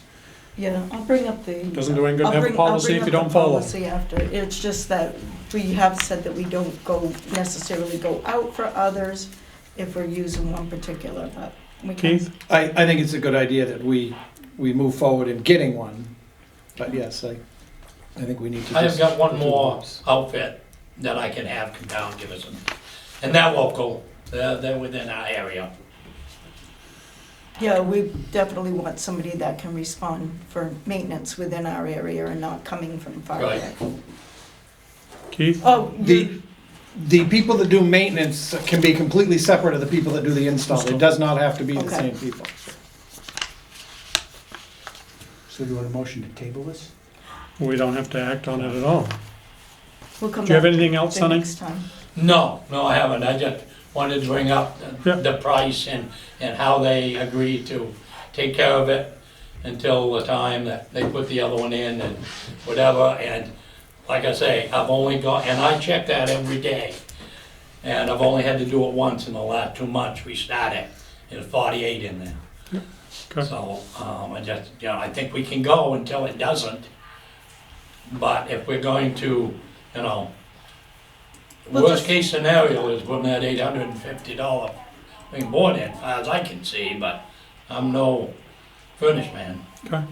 Yeah, I'll bring up the. Doesn't do any good to I'll have a bring- I'll policy bring if up you the don't follow. Policy after, it's just that we have said that we don't necessarily go out for others if we're using one particular, but we can. Keith? I think it's a good idea that we move forward in getting one, but yes, I think we need to I have just got one go through the more books. outfit that I can have come down and give us, and they're local, they're within our area. Yeah, we definitely want somebody that can respond for maintenance within our area and not coming from far Right. away. Keith? Oh, The people that do maintenance can be completely separate of the people that do the install. It does not have to be the Okay. same people. So do you want a motion to table this? We don't have to act on it at all. we'll come Do you have back anything else, the Sonny? next time. No, I haven't, I just wanted to bring up Yeah. the price and how they agreed to take care of it until the time that they put the other one in and whatever, and like I say, I've only got, and I check that every day, and I've only had to do it once in the last 2 months, we started, there's 48 in there. Okay. So, I just, I think we can go until it doesn't, but if we're going to, Well, worst just- case scenario is putting that $850 board in, as far as I can see, but I'm no furnish man. Okay.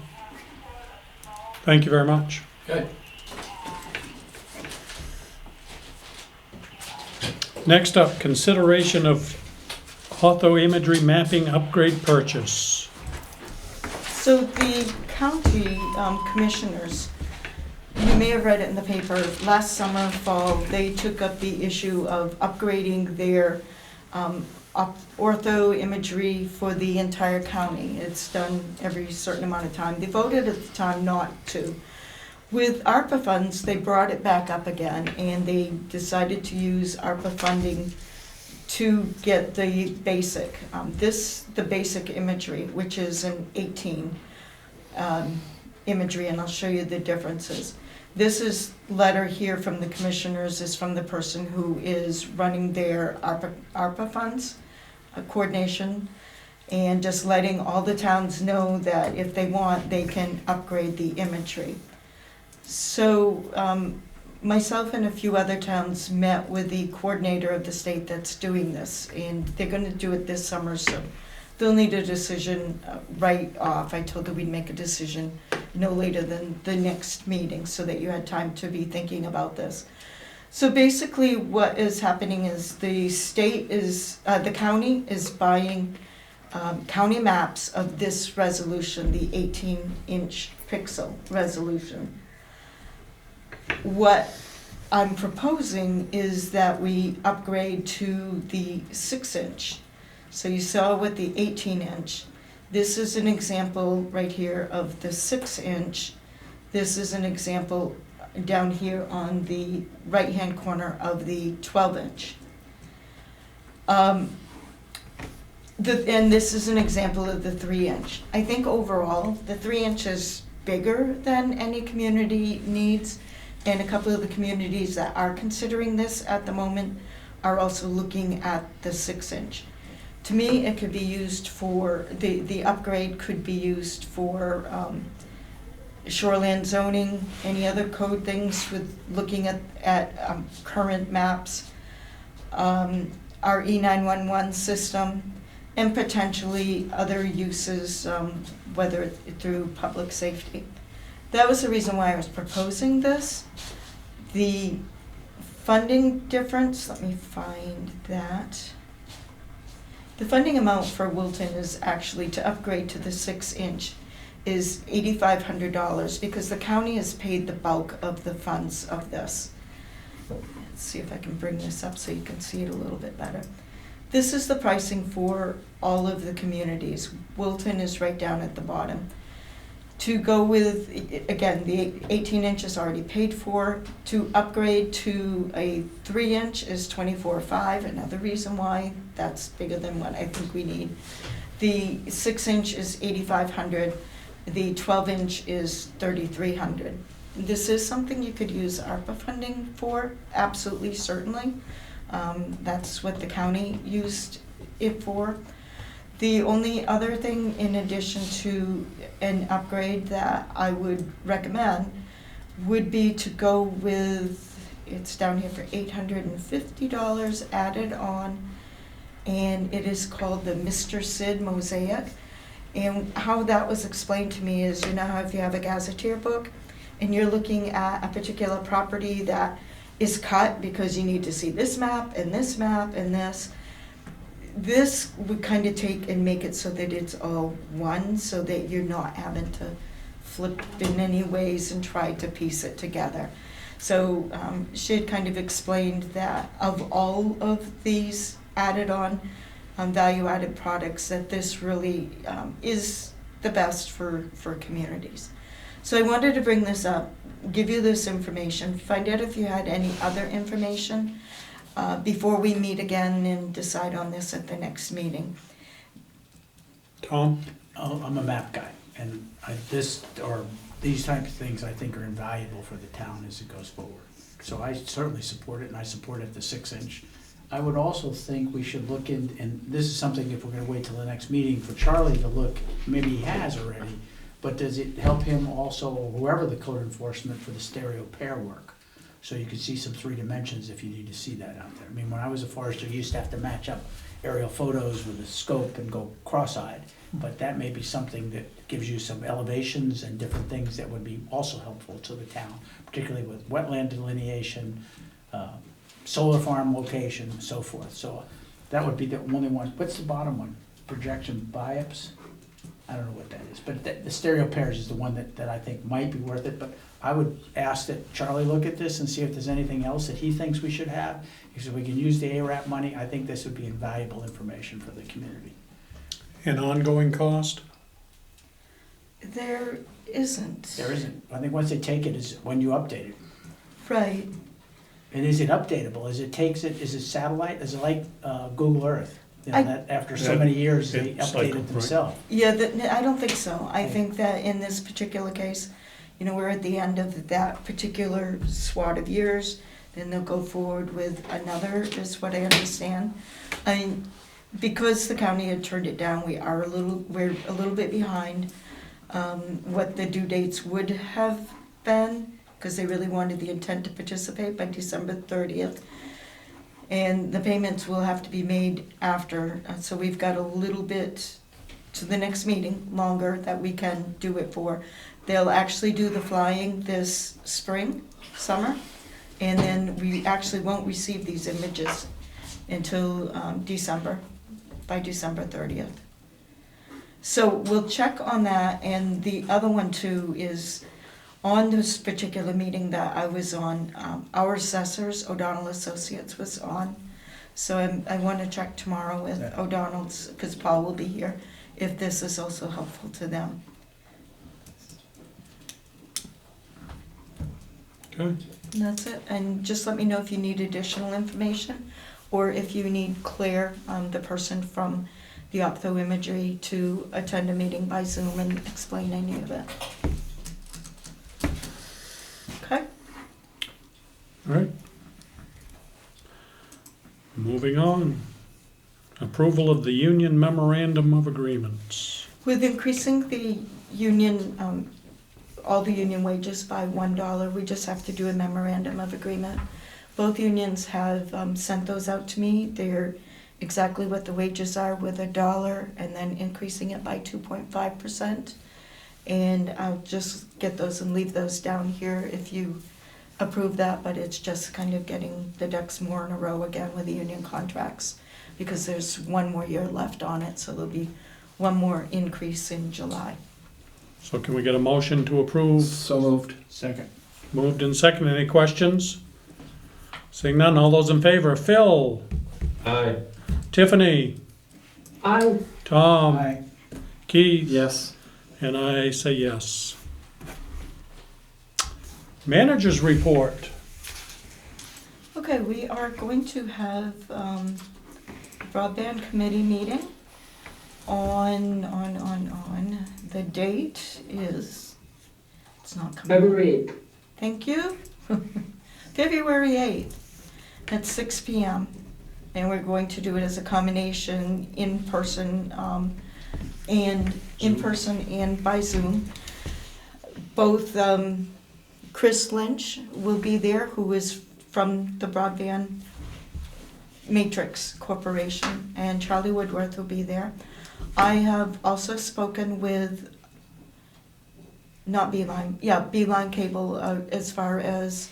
Thank you very much. Good. Next up, consideration of Orthoimagery mapping upgrade purchase. So the county commissioners, you may have read it in the paper, last summer, fall, they took up the issue of upgrading their orthoimagery for the entire county. It's done every certain amount of time. They voted at the time not to. With ARPA funds, they brought it back up again, and they decided to use ARPA funding to get the basic, the basic imagery, which is an 18 imagery, and I'll show you the differences. This is letter here from the commissioners, is from the person who is running their ARPA funds, coordination, and just letting all the towns know that if they want, they can upgrade the imagery. So myself and a few other towns met with the coordinator of the state that's doing this, and they're gonna do it this summer, so they'll need a decision right off. I told them we'd make a decision no later than the next meeting, so that you had time to be thinking about this. So basically what is happening is the state is, the county is buying county maps of this resolution, the 18-inch pixel resolution. What I'm proposing is that we upgrade to the 6-inch. So you saw with the 18-inch, this is an example right here of the 6-inch. This is an example down here on the right-hand corner of the 12-inch. And this is an example of the 3-inch. I think overall, the 3-inch is bigger than any community needs, and a couple of the communities that are considering this at the moment are also looking at the 6-inch. To me, it could be used for, the upgrade could be used for shoreland zoning, any other code things with looking at current maps, our E911 system, and potentially other uses, whether through public safety. That was the reason why I was proposing this. The funding difference, let me find that. The funding amount for Wilton is actually to upgrade to the 6-inch is $8,500 because the county has paid the bulk of the funds of this. Let's see if I can bring this up so you can see it a little bit better. This is the pricing for all of the communities. Wilton is right down at the bottom. To go with, again, the 18-inch is already paid for. To upgrade to a 3-inch is $24,500. Another reason why that's bigger than what I think we need. The 6-inch is $8,500. The 12-inch is $3,300. This is something you could use ARPA funding for, absolutely, certainly. That's what the county used it for. The only other thing in addition to an upgrade that I would recommend would be to go with, it's down here for $850 added on, and it is called the Mr. Sid Mosaic. And how that was explained to me is, you know how if you have a gazetteer book and you're looking at a particular property that is cut because you need to see this map and this map and this, this would kind of take and make it so that it's all one, so that you're not having to flip in any ways and try to piece it together. So she had kind of explained that of all of these added on value-added products, that this really is the best for communities. So I wanted to bring this up, give you this information, find out if you had any other information before we meet again and decide on this at the next meeting. Tom? Oh, I'm a map guy, and these types of things I think are invaluable for the town as it goes forward. So I certainly support it, and I support it the 6-inch. I would also think we should look in, and this is something if we're gonna wait till the next meeting for Charlie to look, maybe he has already, but does it help him also, or whoever the code enforcement, for the stereo pair work? So you can see some 3 dimensions if you need to see that out there. I mean, when I was a forester, you used to have to match up aerial photos with a scope and go cross-eyed, but that may be something that gives you some elevations and different things that would be also helpful to the town, particularly with wetland delineation, solar farm location, and so forth. So that would be the only one. What's the bottom one? Projection BIOPS? I don't know what that is, but the stereo pairs is the one that I think might be worth it. But I would ask that Charlie look at this and see if there's anything else that he thinks we should have. Because if we can use the ARAP money, I think this would be invaluable information for the community. An ongoing cost? There isn't. There isn't. I think once they take it is when you update it. Right. And is it updatable? Is it satellite? Is it like Google Earth? You know, I- that after so many years, they It's update like- it right. themselves. Yeah, I don't think so. I think that in this particular case, you know, we're at the end of that particular swat of years, then they'll go forward with another, is what I understand. I mean, because the county had turned it down, we're a little bit behind what the due dates would have been, because they really wanted the intent to participate by December 30th. And the payments will have to be made after, so we've got a little bit to the next meeting, longer, that we can do it for. They'll actually do the flying this spring, summer, and then we actually won't receive these images until December, by December 30th. So we'll check on that, and the other one too is, on this particular meeting that I was on, our assessors, O'Donnell Associates, was on. So I want to check tomorrow with Yeah. O'Donnell's, because Paul will be here, if this is also helpful to them. Okay. And that's it. And just let me know if you need additional information, or if you need Claire, the person from the Orthoimagery, to attend a meeting by Zoom and explain any of it. Okay? All right. Moving on. Approval of the union memorandum of agreements. With increasing the union, all the union wages by $1, we just have to do a memorandum of agreement. Both unions have sent those out to me. They're exactly what the wages are, with $1 and then increasing it by 2.5%. And I'll just get those and leave those down here if you approve that, but it's just kind of getting the ducks more in a row again with the union contracts, because there's one more year left on it, so there'll be one more increase in July. So can we get a motion to approve? So moved. Second. Moved and seconded. Any questions? Seeing none, all those in favor? Phil? Aye. Tiffany? I, Tom? Aye. Keith? Yes. And I say yes. Managers report. Okay, we are going to have Broadband Committee meeting on. The date is, it's not coming. February 8th. Thank you. February 8th at 6 p.m. And we're going to do it as a combination in-person and by Zoom. Both Chris Lynch will be there, who is from the Broadband Matrix Corporation, and Charlie Woodworth will be there. I have also spoken with, not Beeline, Beeline Cable, as far as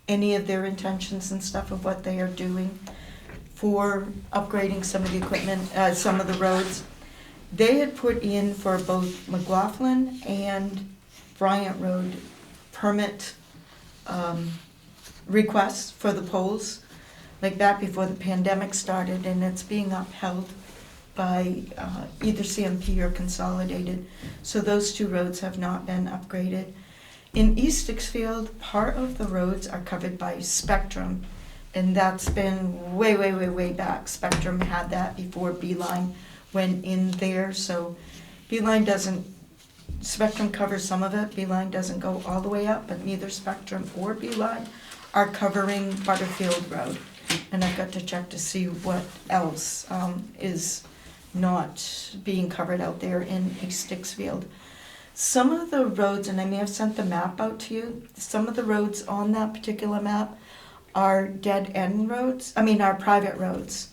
any of their intentions and stuff of what they are doing for upgrading some of the equipment, some of the roads. They had put in for both McLaughlin and Bryant Road permit requests for the poles, like back before the pandemic started, and it's being upheld by either CMP or Consolidated. So those two roads have not been upgraded. In East Dixfield, part of the roads are covered by Spectrum, and that's been way back. Spectrum had that before Beeline went in there, so Beeline doesn't, Spectrum covers some of it, Beeline doesn't go all the way up, but neither Spectrum or Beeline are covering Butterfield Road. And I've got to check to see what else is not being covered out there in East Dixfield. Some of the roads, and I may have sent the map out to you, some of the roads on that particular map are dead end roads, are private roads.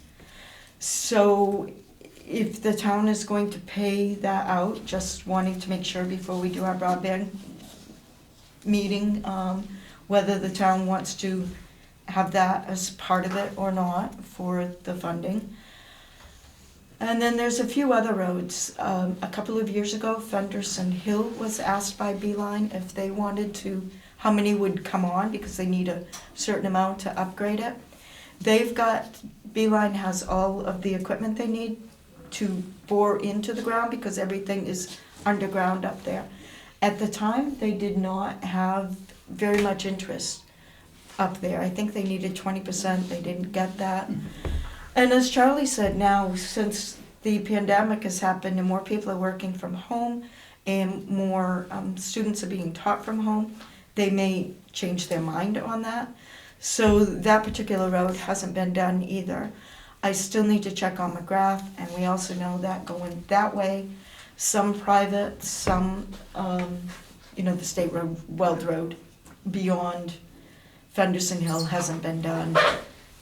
So if the town is going to pay that out, just wanting to make sure before we do our broadband meeting, whether the town wants to have that as part of it or not for the funding. And then there's a few other roads. A couple of years ago, Fenderson Hill was asked by Beeline if they wanted to, how many would come on because they need a certain amount to upgrade it. Beeline has all of the equipment they need to bore into the ground because everything is underground up there. At the time, they did not have very much interest up there. I think they needed 20%, they didn't get that. And as Charlie said, now, since the pandemic has happened and more people are working from home and more students are being taught from home, they may change their mind on that. So that particular road hasn't been done either. I still need to check on McGrath, and we also know that going that way, some private, some, the state road, Weld Road, beyond Fenderson Hill hasn't been done,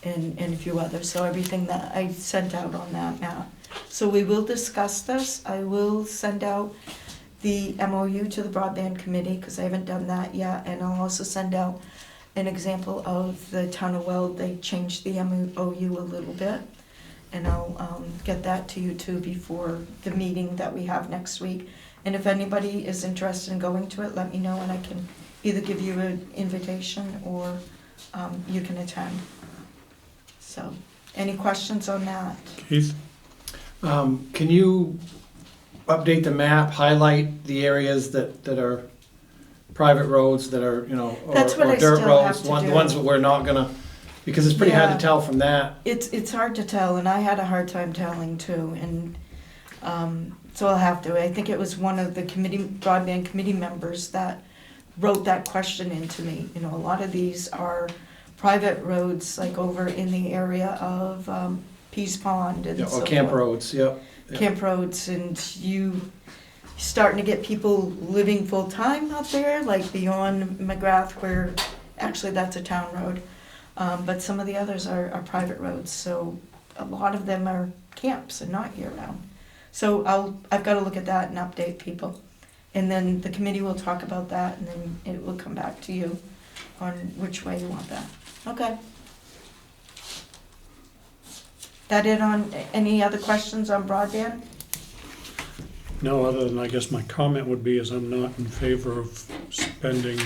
and a few others. So everything that I sent out on that map. So we will discuss this. I will send out the MOU to the Broadband Committee, because I haven't done that yet, and I'll also send out an example of the town of Weld. They changed the MOU a little bit, and I'll get that to you too before the meeting that we have next week. And if anybody is interested in going to it, let me know, and I can either give you an invitation or you can attend. So, any questions on that? Keith? Can you update the map, highlight the areas that are private roads that are, or That's what I dirt still roads, have to the do. ones that we're not gonna, because it's pretty hard Yeah. to tell from that. It's hard to tell, and I had a hard time telling too, and so I'll have to. I think it was one of the broadband committee members that wrote that question into me. A lot of these are private roads, like over in the area of Pease Pond and so Or camp forth. roads, yep. Camp roads, and you starting to get people living full-time out there, like beyond McGrath, where actually that's a town road. But some of the others are private roads, so a lot of them are camps and not year-round. So I've got to look at that and update people. And then the committee will talk about that, and then it will come back to you on which way you want that. Okay. That it on, any other questions on broadband? No, other than I guess my comment would be is I'm not in favor of spending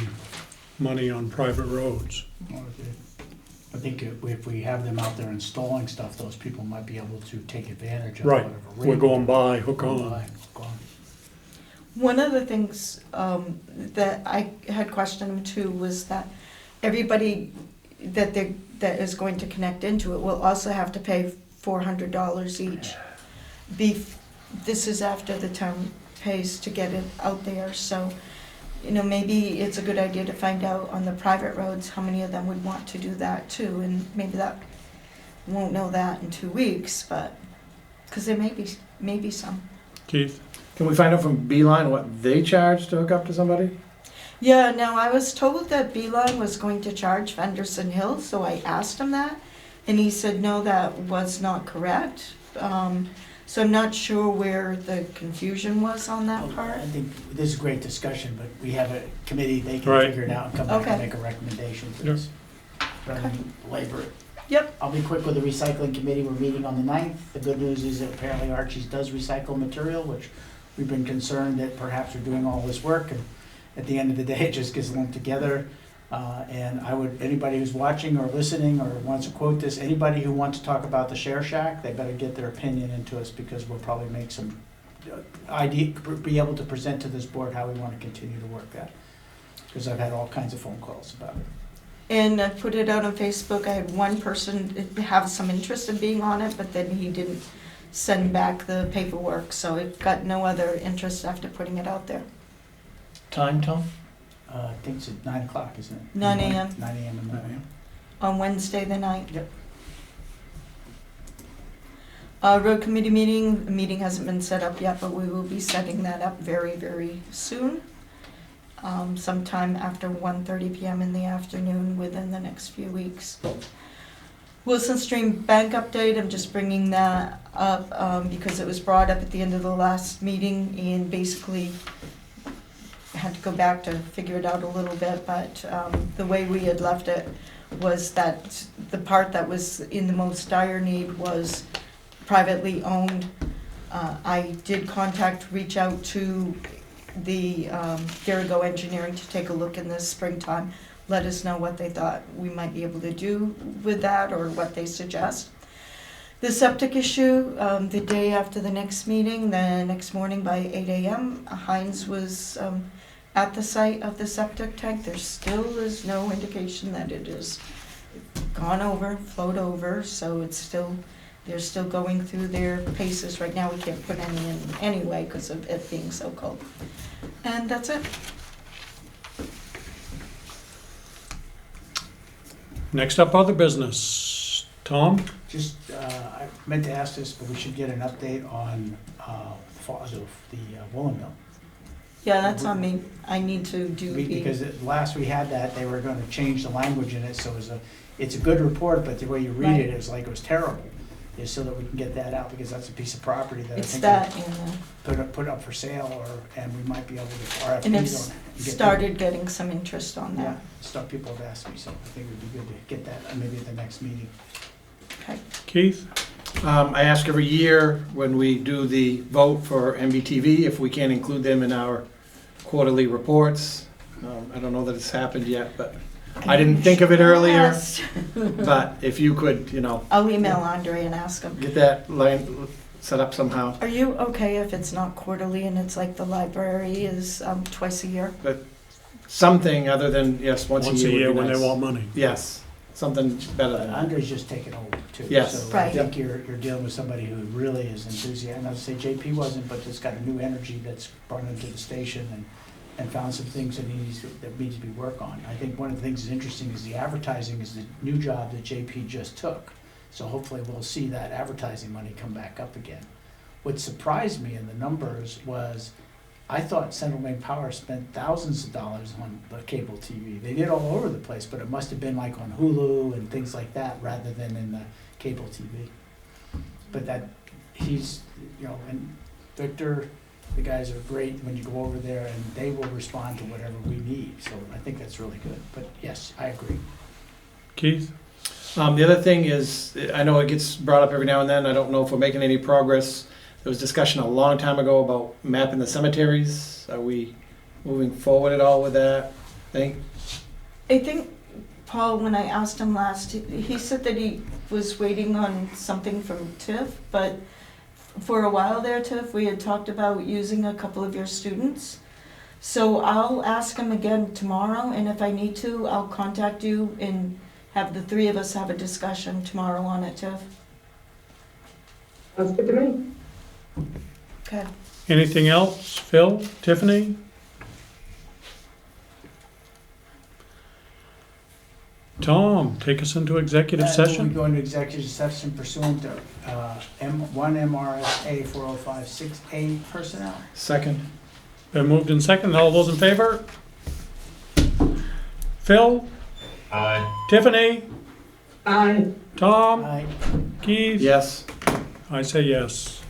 money on private roads. I think if we have them out there installing stuff, those people might be able to take advantage of Right, whatever. we're going by, hook on. Hook on. One of the things that I had questioned too was that everybody that is going to connect into it will also have to pay $400 each. This is after the town pays to get it out there, so maybe it's a good idea to find out on the private roads how many of them would want to do that too, and maybe that won't know that in 2 weeks, but because there may be some. Keith? Can we find out from Beeline what they charge to hook up to somebody? Yeah, now I was told that Beeline was going to charge Fenderson Hill, so I asked him that, and he said no, that was not correct. So I'm not sure where the confusion was on that part. I think this is a great discussion, but we have a committee, they can Right. figure it out and come back Okay. and make a recommendation for this. Rather than labor it. Yep. I'll be quick with the recycling committee, we're meeting on the 9th. The good news is that apparently Archie's does recycle material, which we've been concerned that perhaps we're doing all this work, and at the end of the day, it just gets lumped together. And I would, anybody who's watching or listening or wants to quote this, anybody who wants to talk about the share shack, they better get their opinion into us, because we'll probably make some be able to present to this board how we want to continue to work that. Because I've had all kinds of phone calls about it. And I put it out on Facebook. I had one person have some interest in being on it, but then he didn't send back the paperwork, so it got no other interest after putting it out there. Time, Tom? I think it's at 9 o'clock, isn't it? 9 a.m. 9 a.m. in the morning. On Wednesday the 9th. Yep. Road committee meeting, the meeting hasn't been set up yet, but we will be setting that up very, very soon. Sometime after 1:30 p.m. in the afternoon within the next few weeks. Wilson Stream Bank update, I'm just bringing that up because it was brought up at the end of the last meeting, and basically I had to go back to figure it out a little bit, but the way we had left it was that the part that was in the most dire need was privately owned. I did reach out to the Garrigo Engineering to take a look in the springtime, let us know what they thought we might be able to do with that or what they suggest. The septic issue, the day after the next meeting, the next morning by 8 a.m., Heinz was at the site of the septic tank. There still is no indication that it is gone over, flowed over, so it's still, they're still going through their paces. Right now we can't put any in anyway because of it being so cold. And that's it. Next up, other business. Tom? Just, I meant to ask this, but we should get an update on the woolen mill. Yeah, that's on me. I need to do Because last we had that, they were gonna change the language in it, so it's a good report, but the way you read it is like it was terrible. Is so that we can get that out, because that's a piece of property that I It's think that, we put up for sale, and we might be able to RFPs and on it's it. and get started getting some interest on Yeah, that. stuff people have asked me, so I think it would be good to get that, maybe at the next meeting. Okay. Keith? I ask every year when we do the vote for MBTV if we can include them in our quarterly reports. I don't know that it's happened yet, but I didn't think of it earlier. Yes. But if you could, I'll email Andre and ask him. get that line set up somehow. Are you okay if it's not quarterly and it's like the library is twice a year? Something other than, yes, once a year would when be they nice. want money. Yes, something better But than that. Andre's just taken over too. Yes. So I Right. think you're dealing with somebody who really is enthusiastic. And I'd say JP wasn't, but it's got a new energy that's brought him to the station and found some things that needs to be worked on. I think one of the things that's interesting is the advertising is the new job that JP just took. So hopefully we'll see that advertising money come back up again. What surprised me in the numbers was, I thought Central Maine Power spent thousands of dollars on the cable TV. They did all over the place, but it must have been like on Hulu and things like that rather than in the cable TV. But that, he's, and Victor, the guys are great when you go over there and they will respond to whatever we need. So I think that's really good. But yes, I agree. Keith? The other thing is, I know it gets brought up every now and then, I don't know if we're making any progress. There was discussion a long time ago about mapping the cemeteries. Are we moving forward at all with that? I think, Paul, when I asked him last, he said that he was waiting on something from TIF, but for a while there, Tiff, we had talked about using a couple of your students. So I'll ask him again tomorrow, and if I need to, I'll contact you and have the three of us have a discussion tomorrow on it, Tiff. Sounds good to me. Okay. Anything else? Phil? Tiffany? Tom, take us into executive We session. go into executive session pursuant to 1 MRSA 4056A personnel. Second. Been moved and seconded. All those in favor? Phil? Aye. Tiffany? Aye. Tom? Aye. Keith? Yes. I say yes.